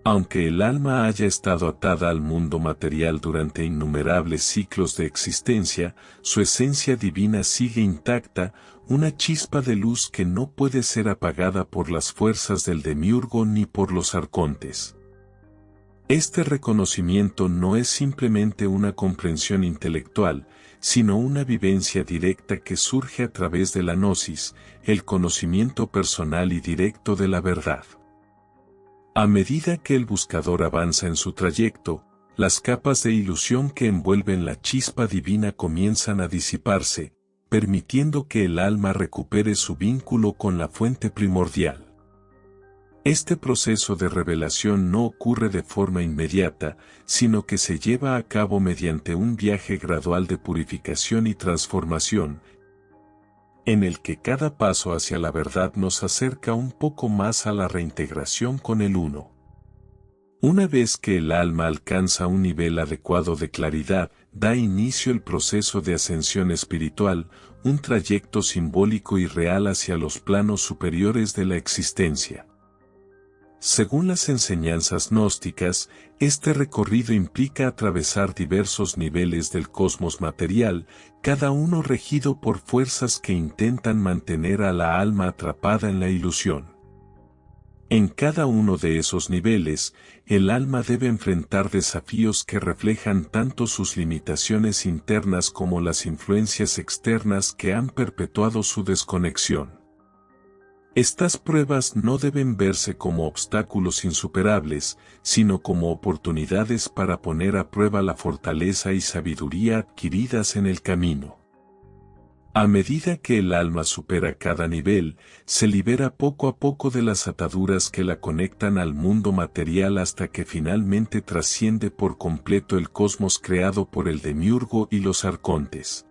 Aunque el alma haya estado atada al mundo material durante innumerables ciclos de existencia, su esencia divina sigue intacta, una chispa de luz que no puede ser apagada por las fuerzas del demiurgo ni por los arcontes. Este reconocimiento no es simplemente una comprensión intelectual, sino una vivencia directa que surge a través de la gnosis, el conocimiento personal y directo de la verdad. A medida que el buscador avanza en su trayecto, las capas de ilusión que envuelven la chispa divina comienzan a disiparse, permitiendo que el alma recupere su vínculo con la fuente primordial. Este proceso de revelación no ocurre de forma inmediata, sino que se lleva a cabo mediante un viaje gradual de purificación y transformación, en el que cada paso hacia la verdad nos acerca un poco más a la reintegración con el Uno. Una vez que el alma alcanza un nivel adecuado de claridad, da inicio el proceso de ascensión espiritual, un trayecto simbólico y real hacia los planos superiores de la existencia. Según las enseñanzas gnósticas, este recorrido implica atravesar diversos niveles del cosmos material, cada uno regido por fuerzas que intentan mantener a la alma atrapada en la ilusión. En cada uno de esos niveles, el alma debe enfrentar desafíos que reflejan tanto sus limitaciones internas como las influencias externas que han perpetuado su desconexión. Estas pruebas no deben verse como obstáculos insuperables, sino como oportunidades para poner a prueba la fortaleza y sabiduría adquiridas en el camino. A medida que el alma supera cada nivel, se libera poco a poco de las ataduras que la conectan al mundo material hasta que finalmente trasciende por completo el cosmos creado por el demiurgo y los arcontes.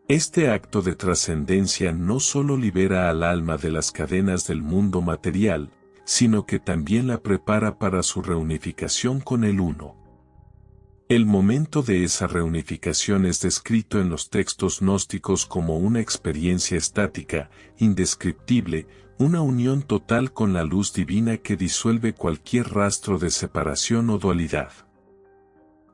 Este acto de trascendencia no solo libera al alma de las cadenas del mundo material, sino que también la prepara para su reunificación con el Uno. El momento de esa reunificación es descrito en los textos gnósticos como una experiencia estática, indescriptible, una unión total con la luz divina que disuelve cualquier rastro de separación o dualidad.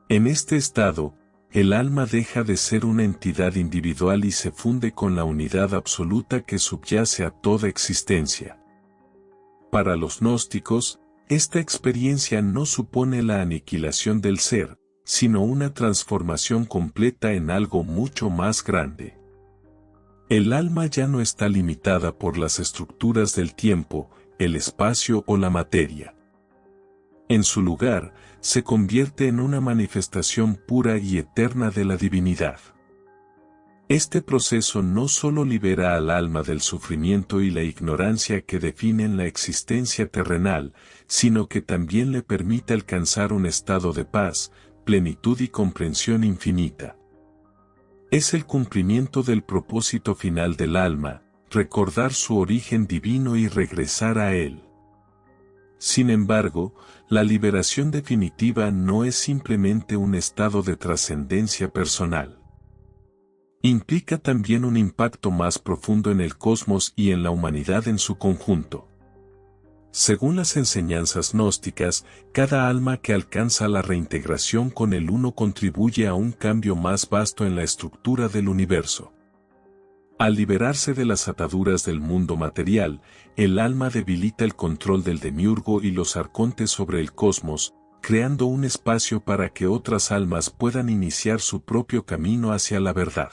En este estado, el alma deja de ser una entidad individual y se funde con la unidad absoluta que subyace a toda existencia. Para los gnósticos, esta experiencia no supone la aniquilación del ser, sino una transformación completa en algo mucho más grande. El alma ya no está limitada por las estructuras del tiempo, el espacio o la materia. En su lugar, se convierte en una manifestación pura y eterna de la divinidad. Este proceso no solo libera al alma del sufrimiento y la ignorancia que definen la existencia terrenal, sino que también le permite alcanzar un estado de paz, plenitud y comprensión infinita. Es el cumplimiento del propósito final del alma, recordar su origen divino y regresar a él. Sin embargo, la liberación definitiva no es simplemente un estado de trascendencia personal. Implica también un impacto más profundo en el cosmos y en la humanidad en su conjunto. Según las enseñanzas gnósticas, cada alma que alcanza la reintegración con el Uno contribuye a un cambio más vasto en la estructura del universo. Al liberarse de las ataduras del mundo material, el alma debilita el control del demiurgo y los arcontes sobre el cosmos, creando un espacio para que otras almas puedan iniciar su propio camino hacia la verdad.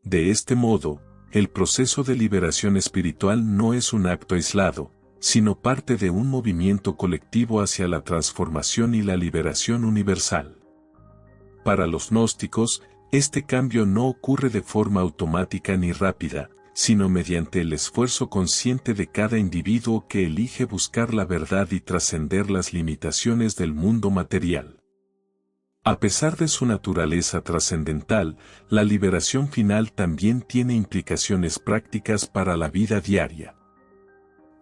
De este modo, el proceso de liberación espiritual no es un acto aislado, sino parte de un movimiento colectivo hacia la transformación y la liberación universal. Para los gnósticos, este cambio no ocurre de forma automática ni rápida, sino mediante el esfuerzo consciente de cada individuo que elige buscar la verdad y trascender las limitaciones del mundo material. A pesar de su naturaleza trascendental, la liberación final también tiene implicaciones prácticas para la vida diaria.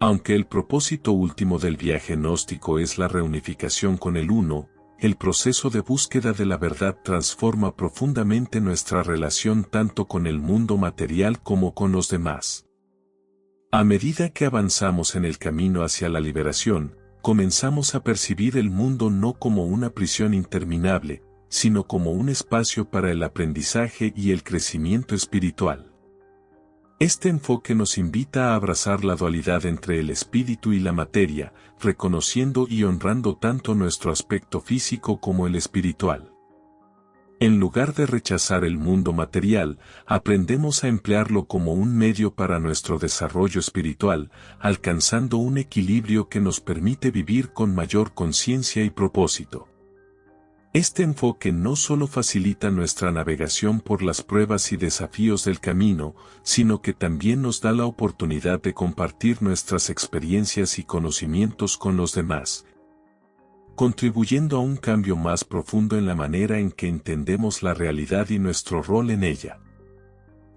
Aunque el propósito último del viaje gnóstico es la reunificación con el Uno, el proceso de búsqueda de la verdad transforma profundamente nuestra relación tanto con el mundo material como con los demás. A medida que avanzamos en el camino hacia la liberación, comenzamos a percibir el mundo no como una prisión interminable, sino como un espacio para el aprendizaje y el crecimiento espiritual. Este enfoque nos invita a abrazar la dualidad entre el espíritu y la materia, reconociendo y honrando tanto nuestro aspecto físico como el espiritual. En lugar de rechazar el mundo material, aprendemos a emplearlo como un medio para nuestro desarrollo espiritual, alcanzando un equilibrio que nos permite vivir con mayor conciencia y propósito. Este enfoque no solo facilita nuestra navegación por las pruebas y desafíos del camino, sino que también nos da la oportunidad de compartir nuestras experiencias y conocimientos con los demás, contribuyendo a un cambio más profundo en la manera en que entendemos la realidad y nuestro rol en ella.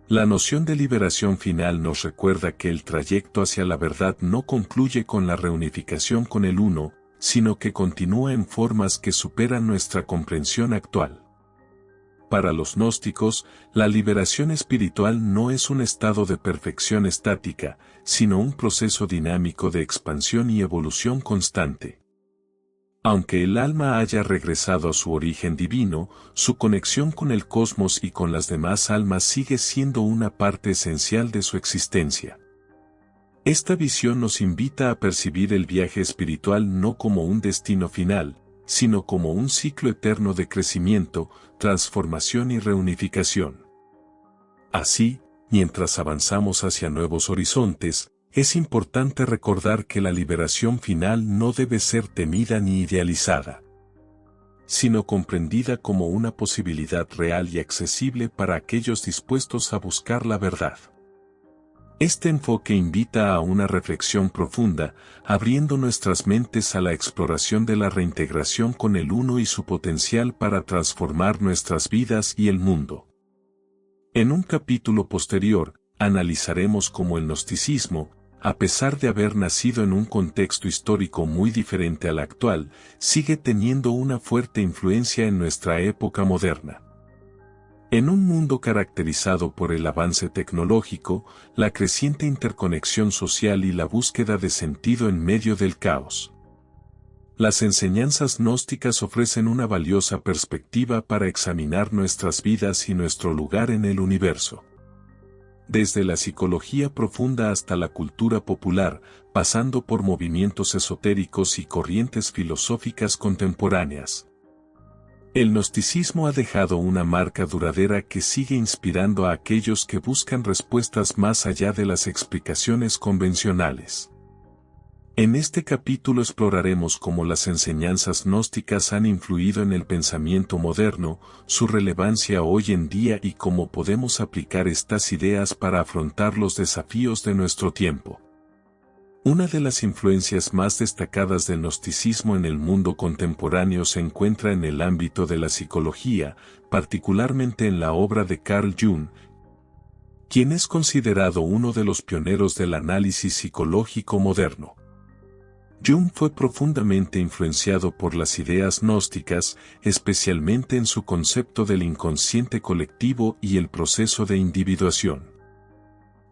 La noción de liberación final nos recuerda que el trayecto hacia la verdad no concluye con la reunificación con el Uno, sino que continúa en formas que superan nuestra comprensión actual. Para los gnósticos, la liberación espiritual no es un estado de perfección estática, sino un proceso dinámico de expansión y evolución constante. Aunque el alma haya regresado a su origen divino, su conexión con el cosmos y con las demás almas sigue siendo una parte esencial de su existencia. Esta visión nos invita a percibir el viaje espiritual no como un destino final, sino como un ciclo eterno de crecimiento, transformación y reunificación. Así, mientras avanzamos hacia nuevos horizontes, es importante recordar que la liberación final no debe ser temida ni idealizada, sino comprendida como una posibilidad real y accesible para aquellos dispuestos a buscar la verdad. Este enfoque invita a una reflexión profunda, abriendo nuestras mentes a la exploración de la reintegración con el Uno y su potencial para transformar nuestras vidas y el mundo. En un capítulo posterior, analizaremos cómo el gnosticismo, a pesar de haber nacido en un contexto histórico muy diferente al actual, sigue teniendo una fuerte influencia en nuestra época moderna. En un mundo caracterizado por el avance tecnológico, la creciente interconexión social y la búsqueda de sentido en medio del caos, las enseñanzas gnósticas ofrecen una valiosa perspectiva para examinar nuestras vidas y nuestro lugar en el universo. Desde la psicología profunda hasta la cultura popular, pasando por movimientos esotéricos y corrientes filosóficas contemporáneas, el gnosticismo ha dejado una marca duradera que sigue inspirando a aquellos que buscan respuestas más allá de las explicaciones convencionales. En este capítulo exploraremos cómo las enseñanzas gnósticas han influido en el pensamiento moderno, su relevancia hoy en día y cómo podemos aplicar estas ideas para afrontar los desafíos de nuestro tiempo. Una de las influencias más destacadas del gnosticismo en el mundo contemporáneo se encuentra en el ámbito de la psicología, particularmente en la obra de Carl Jung, quien es considerado uno de los pioneros del análisis psicológico moderno. Jung fue profundamente influenciado por las ideas gnósticas, especialmente en su concepto del inconsciente colectivo y el proceso de individuación.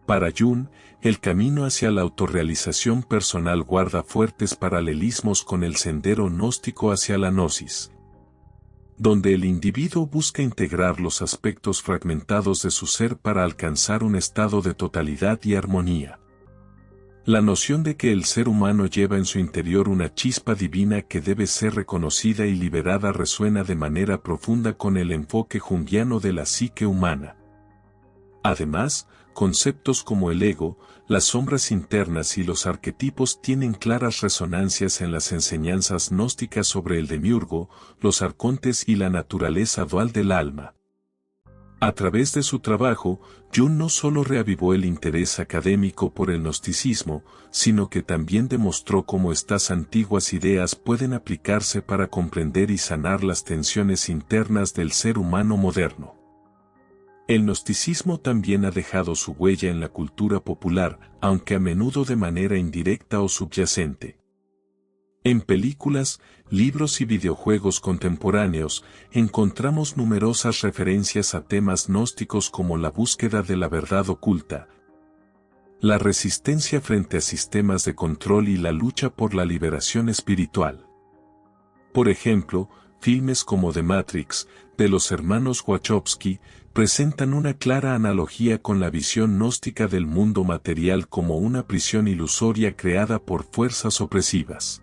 Para Jung, el camino hacia la autorrealización personal guarda fuertes paralelismos con el sendero gnóstico hacia la gnosis, donde el individuo busca integrar los aspectos fragmentados de su ser para alcanzar un estado de totalidad y armonía. La noción de que el ser humano lleva en su interior una chispa divina que debe ser reconocida y liberada resuena de manera profunda con el enfoque junguiano de la psique humana. Además, conceptos como el ego, las sombras internas y los arquetipos tienen claras resonancias en las enseñanzas gnósticas sobre el demiurgo, los arcontes y la naturaleza dual del alma. A través de su trabajo, Jung no solo reavivó el interés académico por el gnosticismo, sino que también demostró cómo estas antiguas ideas pueden aplicarse para comprender y sanar las tensiones internas del ser humano moderno. El gnosticismo también ha dejado su huella en la cultura popular, aunque a menudo de manera indirecta o subyacente. En películas, libros y videojuegos contemporáneos, encontramos numerosas referencias a temas gnósticos como la búsqueda de la verdad oculta, la resistencia frente a sistemas de control y la lucha por la liberación espiritual. Por ejemplo, filmes como The Matrix, de los hermanos Wachowski, presentan una clara analogía con la visión gnóstica del mundo material como una prisión ilusoria creada por fuerzas opresivas.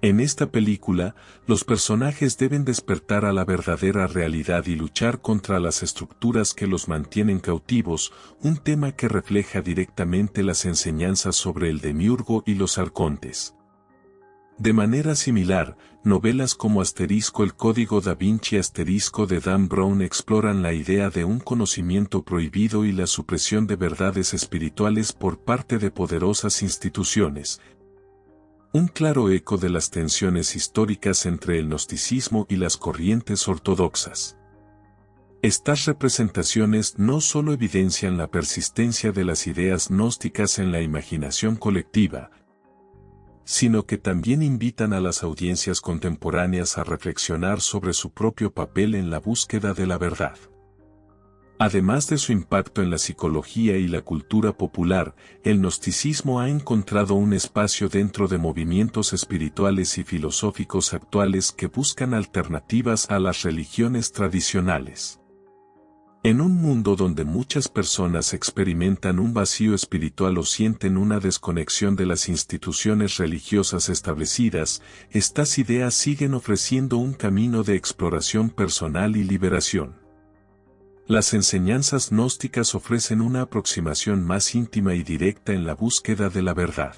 En esta película, los personajes deben despertar a la verdadera realidad y luchar contra las estructuras que los mantienen cautivos, un tema que refleja directamente las enseñanzas sobre el demiurgo y los arcontes. De manera similar, novelas como El Código Da Vinci de Dan Brown exploran la idea de un conocimiento prohibido y la supresión de verdades espirituales por parte de poderosas instituciones. Un claro eco de las tensiones históricas entre el gnosticismo y las corrientes ortodoxas. Estas representaciones no solo evidencian la persistencia de las ideas gnósticas en la imaginación colectiva, sino que también invitan a las audiencias contemporáneas a reflexionar sobre su propio papel en la búsqueda de la verdad. Además de su impacto en la psicología y la cultura popular, el gnosticismo ha encontrado un espacio dentro de movimientos espirituales y filosóficos actuales que buscan alternativas a las religiones tradicionales. En un mundo donde muchas personas experimentan un vacío espiritual o sienten una desconexión de las instituciones religiosas establecidas, estas ideas siguen ofreciendo un camino de exploración personal y liberación. Las enseñanzas gnósticas ofrecen una aproximación más íntima y directa en la búsqueda de la verdad.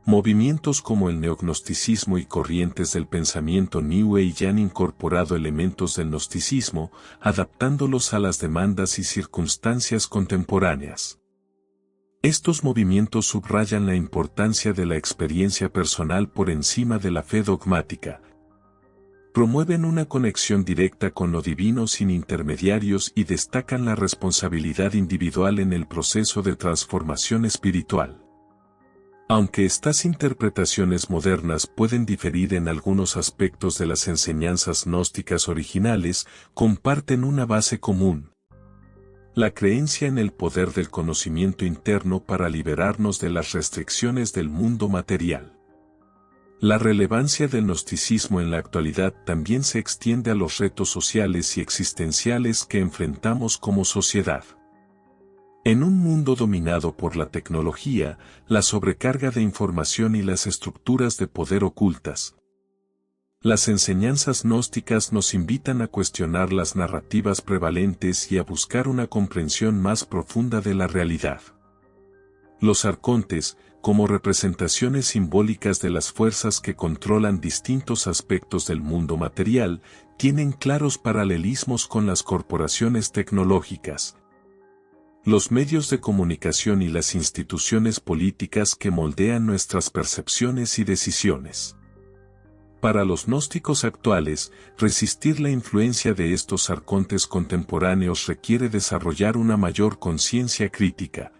Movimientos como el neognosticismo y corrientes del pensamiento New Age han incorporado elementos del gnosticismo, adaptándolos a las demandas y circunstancias contemporáneas. Estos movimientos subrayan la importancia de la experiencia personal por encima de la fe dogmática. Promueven una conexión directa con lo divino sin intermediarios y destacan la responsabilidad individual en el proceso de transformación espiritual. Aunque estas interpretaciones modernas pueden diferir en algunos aspectos de las enseñanzas gnósticas originales, comparten una base común: la creencia en el poder del conocimiento interno para liberarnos de las restricciones del mundo material. La relevancia del gnosticismo en la actualidad también se extiende a los retos sociales y existenciales que enfrentamos como sociedad. En un mundo dominado por la tecnología, la sobrecarga de información y las estructuras de poder ocultas, las enseñanzas gnósticas nos invitan a cuestionar las narrativas prevalentes y a buscar una comprensión más profunda de la realidad. Los arcontes, como representaciones simbólicas de las fuerzas que controlan distintos aspectos del mundo material, tienen claros paralelismos con las corporaciones tecnológicas, los medios de comunicación y las instituciones políticas que moldean nuestras percepciones y decisiones. Para los gnósticos actuales, resistir la influencia de estos arcontes contemporáneos requiere desarrollar una mayor conciencia crítica,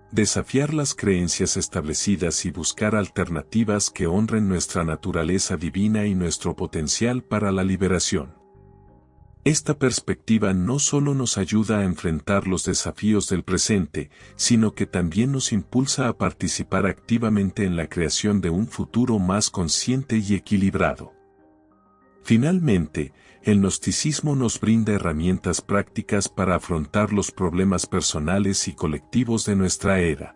desafiar las creencias establecidas y buscar alternativas que honren nuestra naturaleza divina y nuestro potencial para la liberación. Esta perspectiva no solo nos ayuda a enfrentar los desafíos del presente, sino que también nos impulsa a participar activamente en la creación de un futuro más consciente y equilibrado. Finalmente, el gnosticismo nos brinda herramientas prácticas para afrontar los problemas personales y colectivos de nuestra era.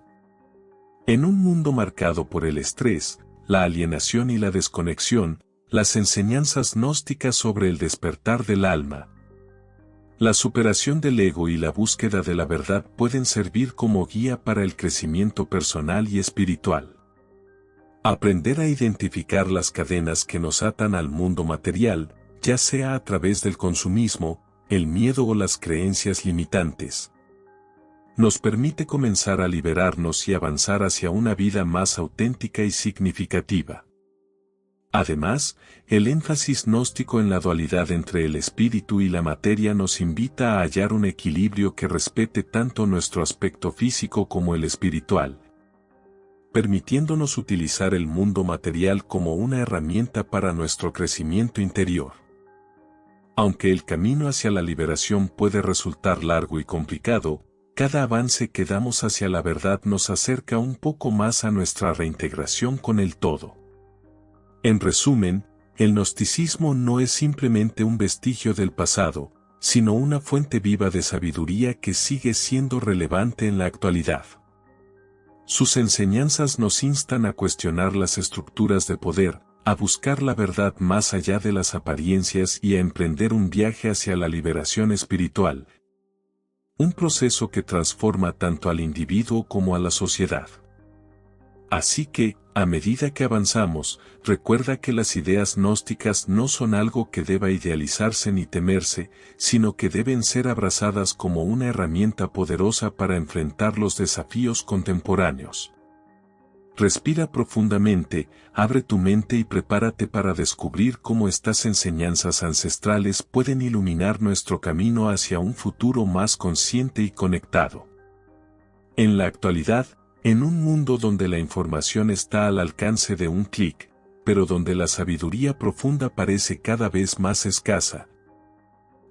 En un mundo marcado por el estrés, la alienación y la desconexión, las enseñanzas gnósticas sobre el despertar del alma, la superación del ego y la búsqueda de la verdad pueden servir como guía para el crecimiento personal y espiritual. Aprender a identificar las cadenas que nos atan al mundo material, ya sea a través del consumismo, el miedo o las creencias limitantes, nos permite comenzar a liberarnos y avanzar hacia una vida más auténtica y significativa. Además, el énfasis gnóstico en la dualidad entre el espíritu y la materia nos invita a hallar un equilibrio que respete tanto nuestro aspecto físico como el espiritual, permitiéndonos utilizar el mundo material como una herramienta para nuestro crecimiento interior. Aunque el camino hacia la liberación puede resultar largo y complicado, cada avance que damos hacia la verdad nos acerca un poco más a nuestra reintegración con el todo. En resumen, el gnosticismo no es simplemente un vestigio del pasado, sino una fuente viva de sabiduría que sigue siendo relevante en la actualidad. Sus enseñanzas nos instan a cuestionar las estructuras de poder, a buscar la verdad más allá de las apariencias y a emprender un viaje hacia la liberación espiritual. Un proceso que transforma tanto al individuo como a la sociedad. Así que, a medida que avanzamos, recuerda que las ideas gnósticas no son algo que deba idealizarse ni temerse, sino que deben ser abrazadas como una herramienta poderosa para enfrentar los desafíos contemporáneos. Respira profundamente, abre tu mente y prepárate para descubrir cómo estas enseñanzas ancestrales pueden iluminar nuestro camino hacia un futuro más consciente y conectado. En la actualidad, en un mundo donde la información está al alcance de un clic, pero donde la sabiduría profunda parece cada vez más escasa,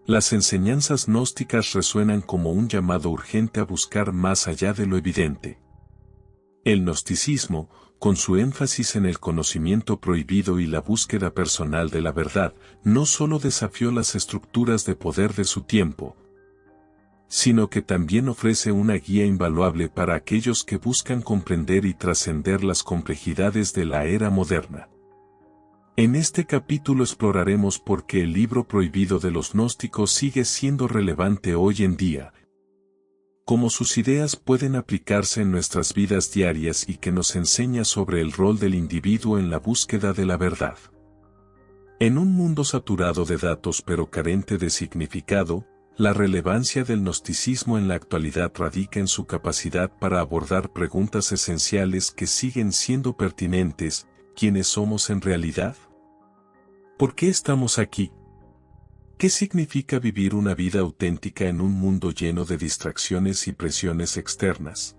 las enseñanzas gnósticas resuenan como un llamado urgente a buscar más allá de lo evidente. El gnosticismo, con su énfasis en el conocimiento prohibido y la búsqueda personal de la verdad, no solo desafió las estructuras de poder de su tiempo, sino que también ofrece una guía invaluable para aquellos que buscan comprender y trascender las complejidades de la era moderna. En este capítulo exploraremos por qué el libro prohibido de los gnósticos sigue siendo relevante hoy en día, cómo sus ideas pueden aplicarse en nuestras vidas diarias y que nos enseña sobre el rol del individuo en la búsqueda de la verdad. En un mundo saturado de datos pero carente de significado, la relevancia del gnosticismo en la actualidad radica en su capacidad para abordar preguntas esenciales que siguen siendo pertinentes: ¿quiénes somos en realidad? ¿Por qué estamos aquí? ¿Qué significa vivir una vida auténtica en un mundo lleno de distracciones y presiones externas?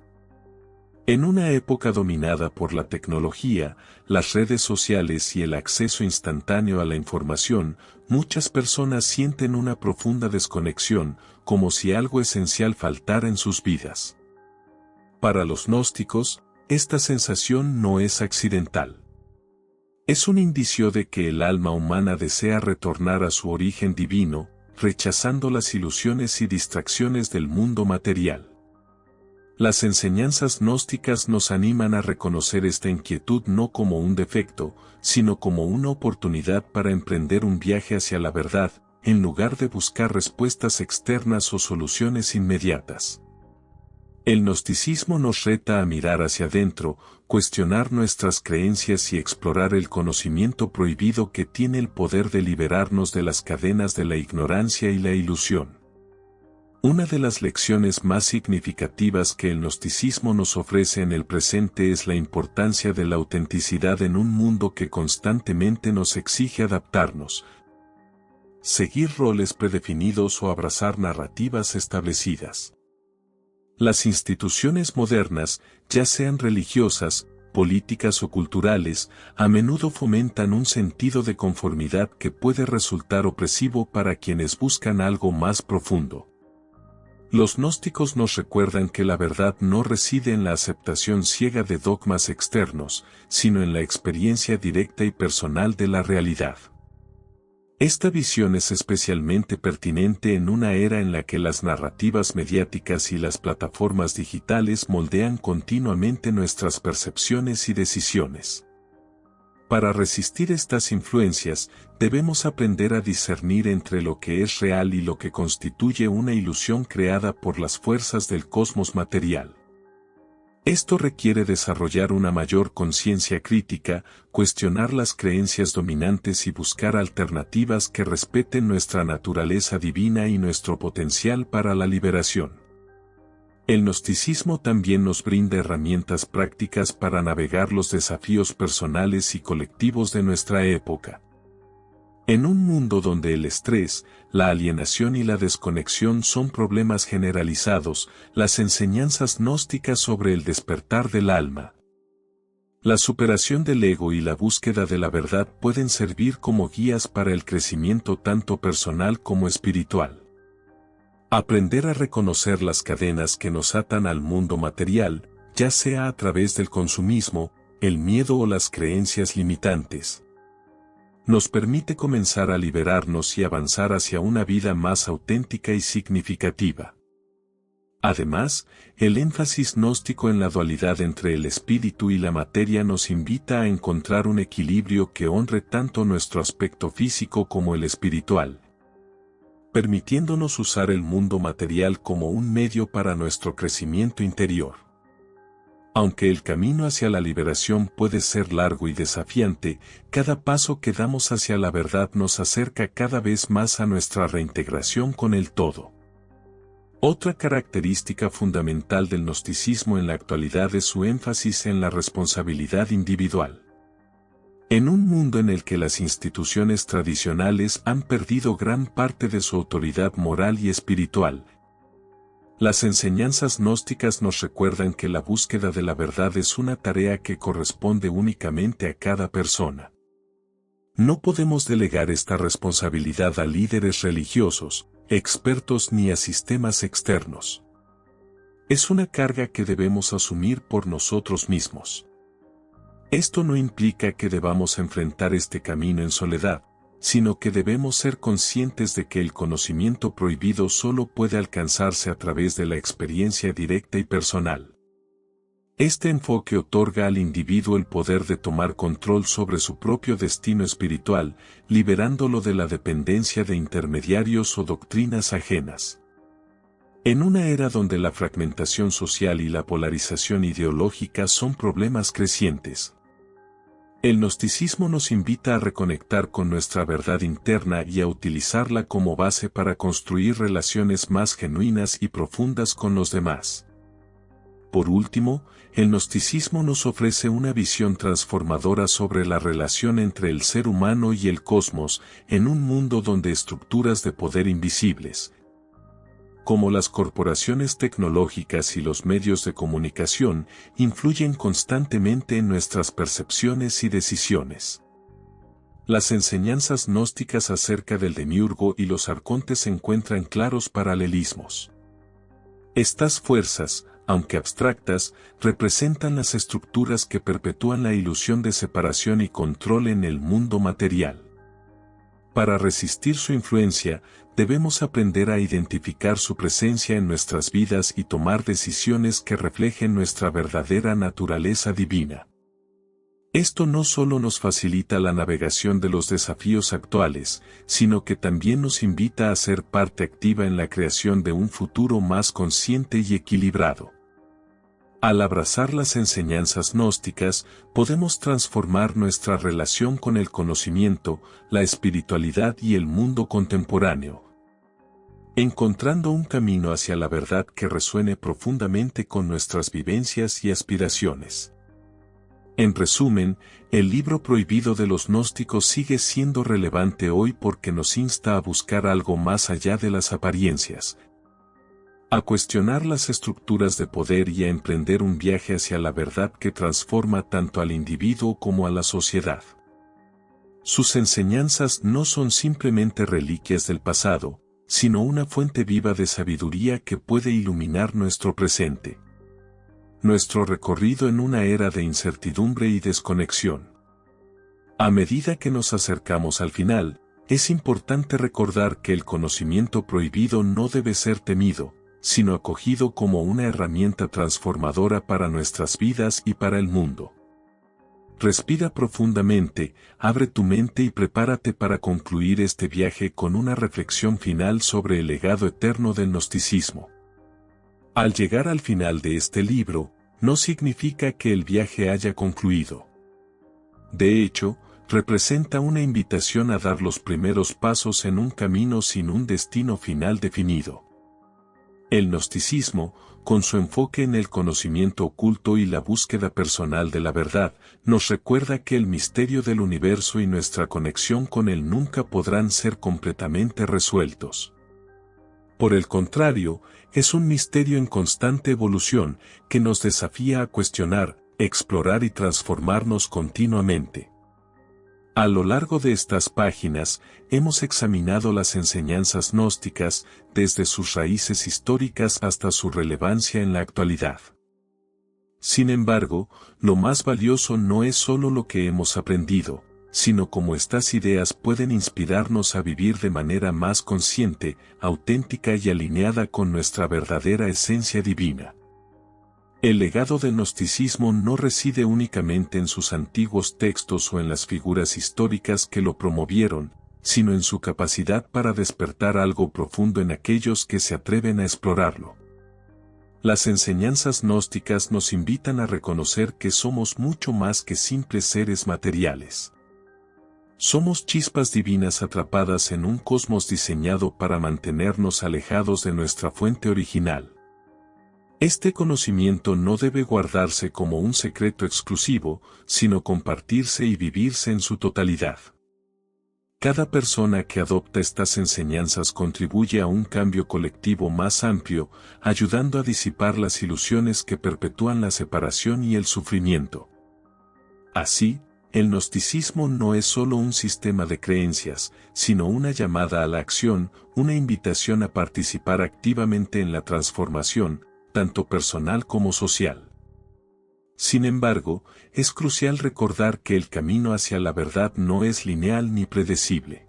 En una época dominada por la tecnología, las redes sociales y el acceso instantáneo a la información, muchas personas sienten una profunda desconexión, como si algo esencial faltara en sus vidas. Para los gnósticos, esta sensación no es accidental. Es un indicio de que el alma humana desea retornar a su origen divino, rechazando las ilusiones y distracciones del mundo material. Las enseñanzas gnósticas nos animan a reconocer esta inquietud no como un defecto, sino como una oportunidad para emprender un viaje hacia la verdad, en lugar de buscar respuestas externas o soluciones inmediatas. El gnosticismo nos reta a mirar hacia adentro, cuestionar nuestras creencias y explorar el conocimiento prohibido que tiene el poder de liberarnos de las cadenas de la ignorancia y la ilusión. Una de las lecciones más significativas que el gnosticismo nos ofrece en el presente es la importancia de la autenticidad en un mundo que constantemente nos exige adaptarnos, seguir roles predefinidos o abrazar narrativas establecidas. Las instituciones modernas, ya sean religiosas, políticas o culturales, a menudo fomentan un sentido de conformidad que puede resultar opresivo para quienes buscan algo más profundo. Los gnósticos nos recuerdan que la verdad no reside en la aceptación ciega de dogmas externos, sino en la experiencia directa y personal de la realidad. Esta visión es especialmente pertinente en una era en la que las narrativas mediáticas y las plataformas digitales moldean continuamente nuestras percepciones y decisiones. Para resistir estas influencias, debemos aprender a discernir entre lo que es real y lo que constituye una ilusión creada por las fuerzas del cosmos material. Esto requiere desarrollar una mayor conciencia crítica, cuestionar las creencias dominantes y buscar alternativas que respeten nuestra naturaleza divina y nuestro potencial para la liberación. El gnosticismo también nos brinda herramientas prácticas para navegar los desafíos personales y colectivos de nuestra época. En un mundo donde el estrés, la alienación y la desconexión son problemas generalizados, las enseñanzas gnósticas sobre el despertar del alma, la superación del ego y la búsqueda de la verdad pueden servir como guías para el crecimiento tanto personal como espiritual. Aprender a reconocer las cadenas que nos atan al mundo material, ya sea a través del consumismo, el miedo o las creencias limitantes, nos permite comenzar a liberarnos y avanzar hacia una vida más auténtica y significativa. Además, el énfasis gnóstico en la dualidad entre el espíritu y la materia nos invita a encontrar un equilibrio que honre tanto nuestro aspecto físico como el espiritual, permitiéndonos usar el mundo material como un medio para nuestro crecimiento interior. Aunque el camino hacia la liberación puede ser largo y desafiante, cada paso que damos hacia la verdad nos acerca cada vez más a nuestra reintegración con el todo. Otra característica fundamental del gnosticismo en la actualidad es su énfasis en la responsabilidad individual. En un mundo en el que las instituciones tradicionales han perdido gran parte de su autoridad moral y espiritual, las enseñanzas gnósticas nos recuerdan que la búsqueda de la verdad es una tarea que corresponde únicamente a cada persona. No podemos delegar esta responsabilidad a líderes religiosos, expertos ni a sistemas externos. Es una carga que debemos asumir por nosotros mismos. Esto no implica que debamos enfrentar este camino en soledad, sino que debemos ser conscientes de que el conocimiento prohibido solo puede alcanzarse a través de la experiencia directa y personal. Este enfoque otorga al individuo el poder de tomar control sobre su propio destino espiritual, liberándolo de la dependencia de intermediarios o doctrinas ajenas. En una era donde la fragmentación social y la polarización ideológica son problemas crecientes, el gnosticismo nos invita a reconectar con nuestra verdad interna y a utilizarla como base para construir relaciones más genuinas y profundas con los demás. Por último, el gnosticismo nos ofrece una visión transformadora sobre la relación entre el ser humano y el cosmos en un mundo donde estructuras de poder invisibles, como las corporaciones tecnológicas y los medios de comunicación, influyen constantemente en nuestras percepciones y decisiones. Las enseñanzas gnósticas acerca del demiurgo y los arcontes encuentran claros paralelismos. Estas fuerzas, aunque abstractas, representan las estructuras que perpetúan la ilusión de separación y control en el mundo material. Para resistir su influencia, debemos aprender a identificar su presencia en nuestras vidas y tomar decisiones que reflejen nuestra verdadera naturaleza divina. Esto no solo nos facilita la navegación de los desafíos actuales, sino que también nos invita a ser parte activa en la creación de un futuro más consciente y equilibrado. Al abrazar las enseñanzas gnósticas, podemos transformar nuestra relación con el conocimiento, la espiritualidad y el mundo contemporáneo, encontrando un camino hacia la verdad que resuene profundamente con nuestras vivencias y aspiraciones. En resumen, el libro prohibido de los gnósticos sigue siendo relevante hoy porque nos insta a buscar algo más allá de las apariencias, a cuestionar las estructuras de poder y a emprender un viaje hacia la verdad que transforma tanto al individuo como a la sociedad. Sus enseñanzas no son simplemente reliquias del pasado, sino una fuente viva de sabiduría que puede iluminar nuestro presente. Nuestro recorrido en una era de incertidumbre y desconexión. A medida que nos acercamos al final, es importante recordar que el conocimiento prohibido no debe ser temido, sino acogido como una herramienta transformadora para nuestras vidas y para el mundo. Respira profundamente, abre tu mente y prepárate para concluir este viaje con una reflexión final sobre el legado eterno del gnosticismo. Al llegar al final de este libro, no significa que el viaje haya concluido. De hecho, representa una invitación a dar los primeros pasos en un camino sin un destino final definido. El gnosticismo, con su enfoque en el conocimiento oculto y la búsqueda personal de la verdad, nos recuerda que el misterio del universo y nuestra conexión con él nunca podrán ser completamente resueltos. Por el contrario, es un misterio en constante evolución que nos desafía a cuestionar, explorar y transformarnos continuamente. A lo largo de estas páginas, hemos examinado las enseñanzas gnósticas, desde sus raíces históricas hasta su relevancia en la actualidad. Sin embargo, lo más valioso no es solo lo que hemos aprendido, sino cómo estas ideas pueden inspirarnos a vivir de manera más consciente, auténtica y alineada con nuestra verdadera esencia divina. El legado del gnosticismo no reside únicamente en sus antiguos textos o en las figuras históricas que lo promovieron, sino en su capacidad para despertar algo profundo en aquellos que se atreven a explorarlo. Las enseñanzas gnósticas nos invitan a reconocer que somos mucho más que simples seres materiales. Somos chispas divinas atrapadas en un cosmos diseñado para mantenernos alejados de nuestra fuente original. Este conocimiento no debe guardarse como un secreto exclusivo, sino compartirse y vivirse en su totalidad. Cada persona que adopta estas enseñanzas contribuye a un cambio colectivo más amplio, ayudando a disipar las ilusiones que perpetúan la separación y el sufrimiento. Así, el gnosticismo no es solo un sistema de creencias, sino una llamada a la acción, una invitación a participar activamente en la transformación, tanto personal como social. Sin embargo, es crucial recordar que el camino hacia la verdad no es lineal ni predecible.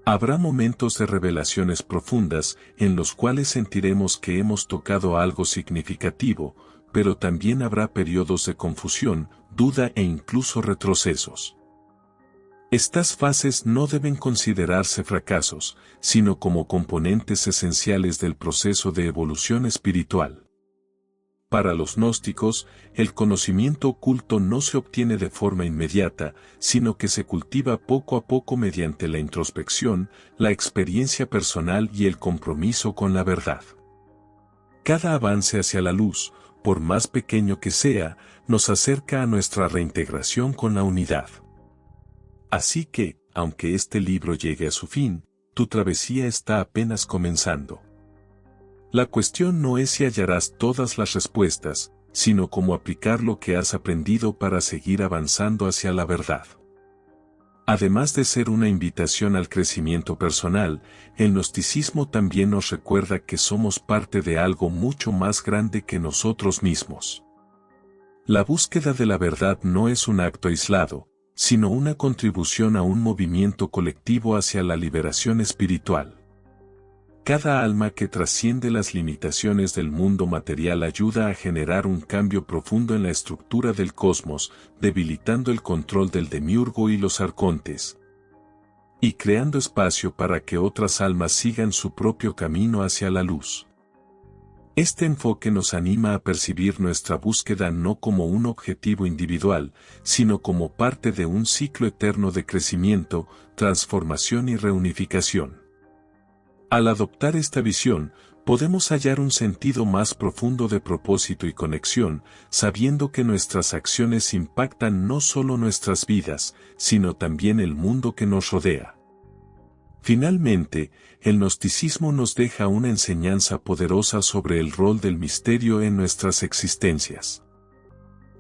Habrá momentos de revelaciones profundas en los cuales sentiremos que hemos tocado algo significativo, pero también habrá periodos de confusión, duda e incluso retrocesos. Estas fases no deben considerarse fracasos, sino como componentes esenciales del proceso de evolución espiritual. Para los gnósticos, el conocimiento oculto no se obtiene de forma inmediata, sino que se cultiva poco a poco mediante la introspección, la experiencia personal y el compromiso con la verdad. Cada avance hacia la luz, por más pequeño que sea, nos acerca a nuestra reintegración con la unidad. Así que, aunque este libro llegue a su fin, tu travesía está apenas comenzando. La cuestión no es si hallarás todas las respuestas, sino cómo aplicar lo que has aprendido para seguir avanzando hacia la verdad. Además de ser una invitación al crecimiento personal, el gnosticismo también nos recuerda que somos parte de algo mucho más grande que nosotros mismos. La búsqueda de la verdad no es un acto aislado, sino una contribución a un movimiento colectivo hacia la liberación espiritual. Cada alma que trasciende las limitaciones del mundo material ayuda a generar un cambio profundo en la estructura del cosmos, debilitando el control del demiurgo y los arcontes, y creando espacio para que otras almas sigan su propio camino hacia la luz. Este enfoque nos anima a percibir nuestra búsqueda no como un objetivo individual, sino como parte de un ciclo eterno de crecimiento, transformación y reunificación. Al adoptar esta visión, podemos hallar un sentido más profundo de propósito y conexión, sabiendo que nuestras acciones impactan no solo nuestras vidas, sino también el mundo que nos rodea. Finalmente, el gnosticismo nos deja una enseñanza poderosa sobre el rol del misterio en nuestras existencias.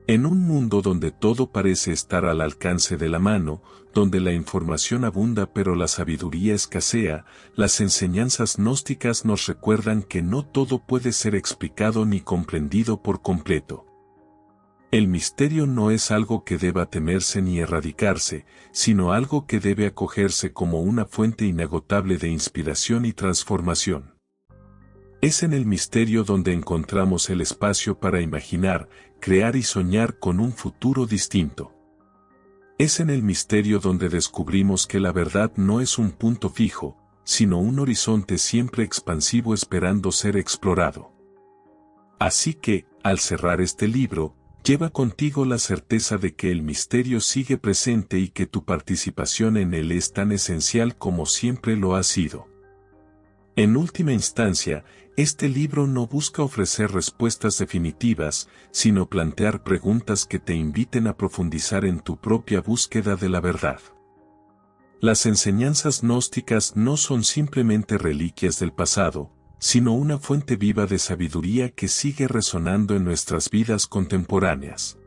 En un mundo donde todo parece estar al alcance de la mano, donde la información abunda pero la sabiduría escasea, las enseñanzas gnósticas nos recuerdan que no todo puede ser explicado ni comprendido por completo. El misterio no es algo que deba temerse ni erradicarse, sino algo que debe acogerse como una fuente inagotable de inspiración y transformación. Es en el misterio donde encontramos el espacio para imaginar, crear y soñar con un futuro distinto. Es en el misterio donde descubrimos que la verdad no es un punto fijo, sino un horizonte siempre expansivo esperando ser explorado. Así que, al cerrar este libro, lleva contigo la certeza de que el misterio sigue presente y que tu participación en él es tan esencial como siempre lo ha sido. En última instancia, este libro no busca ofrecer respuestas definitivas, sino plantear preguntas que te inviten a profundizar en tu propia búsqueda de la verdad. Las enseñanzas gnósticas no son simplemente reliquias del pasado, sino una fuente viva de sabiduría que sigue resonando en nuestras vidas contemporáneas.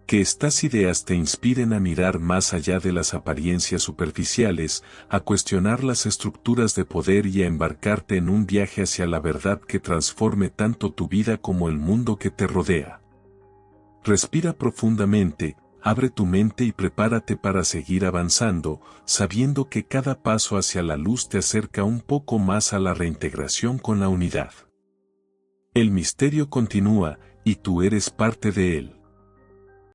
Que estas ideas te inspiren a mirar más allá de las apariencias superficiales, a cuestionar las estructuras de poder y a embarcarte en un viaje hacia la verdad que transforme tanto tu vida como el mundo que te rodea. Respira profundamente, abre tu mente y prepárate para seguir avanzando, sabiendo que cada paso hacia la luz te acerca un poco más a la reintegración con la unidad. El misterio continúa, y tú eres parte de él.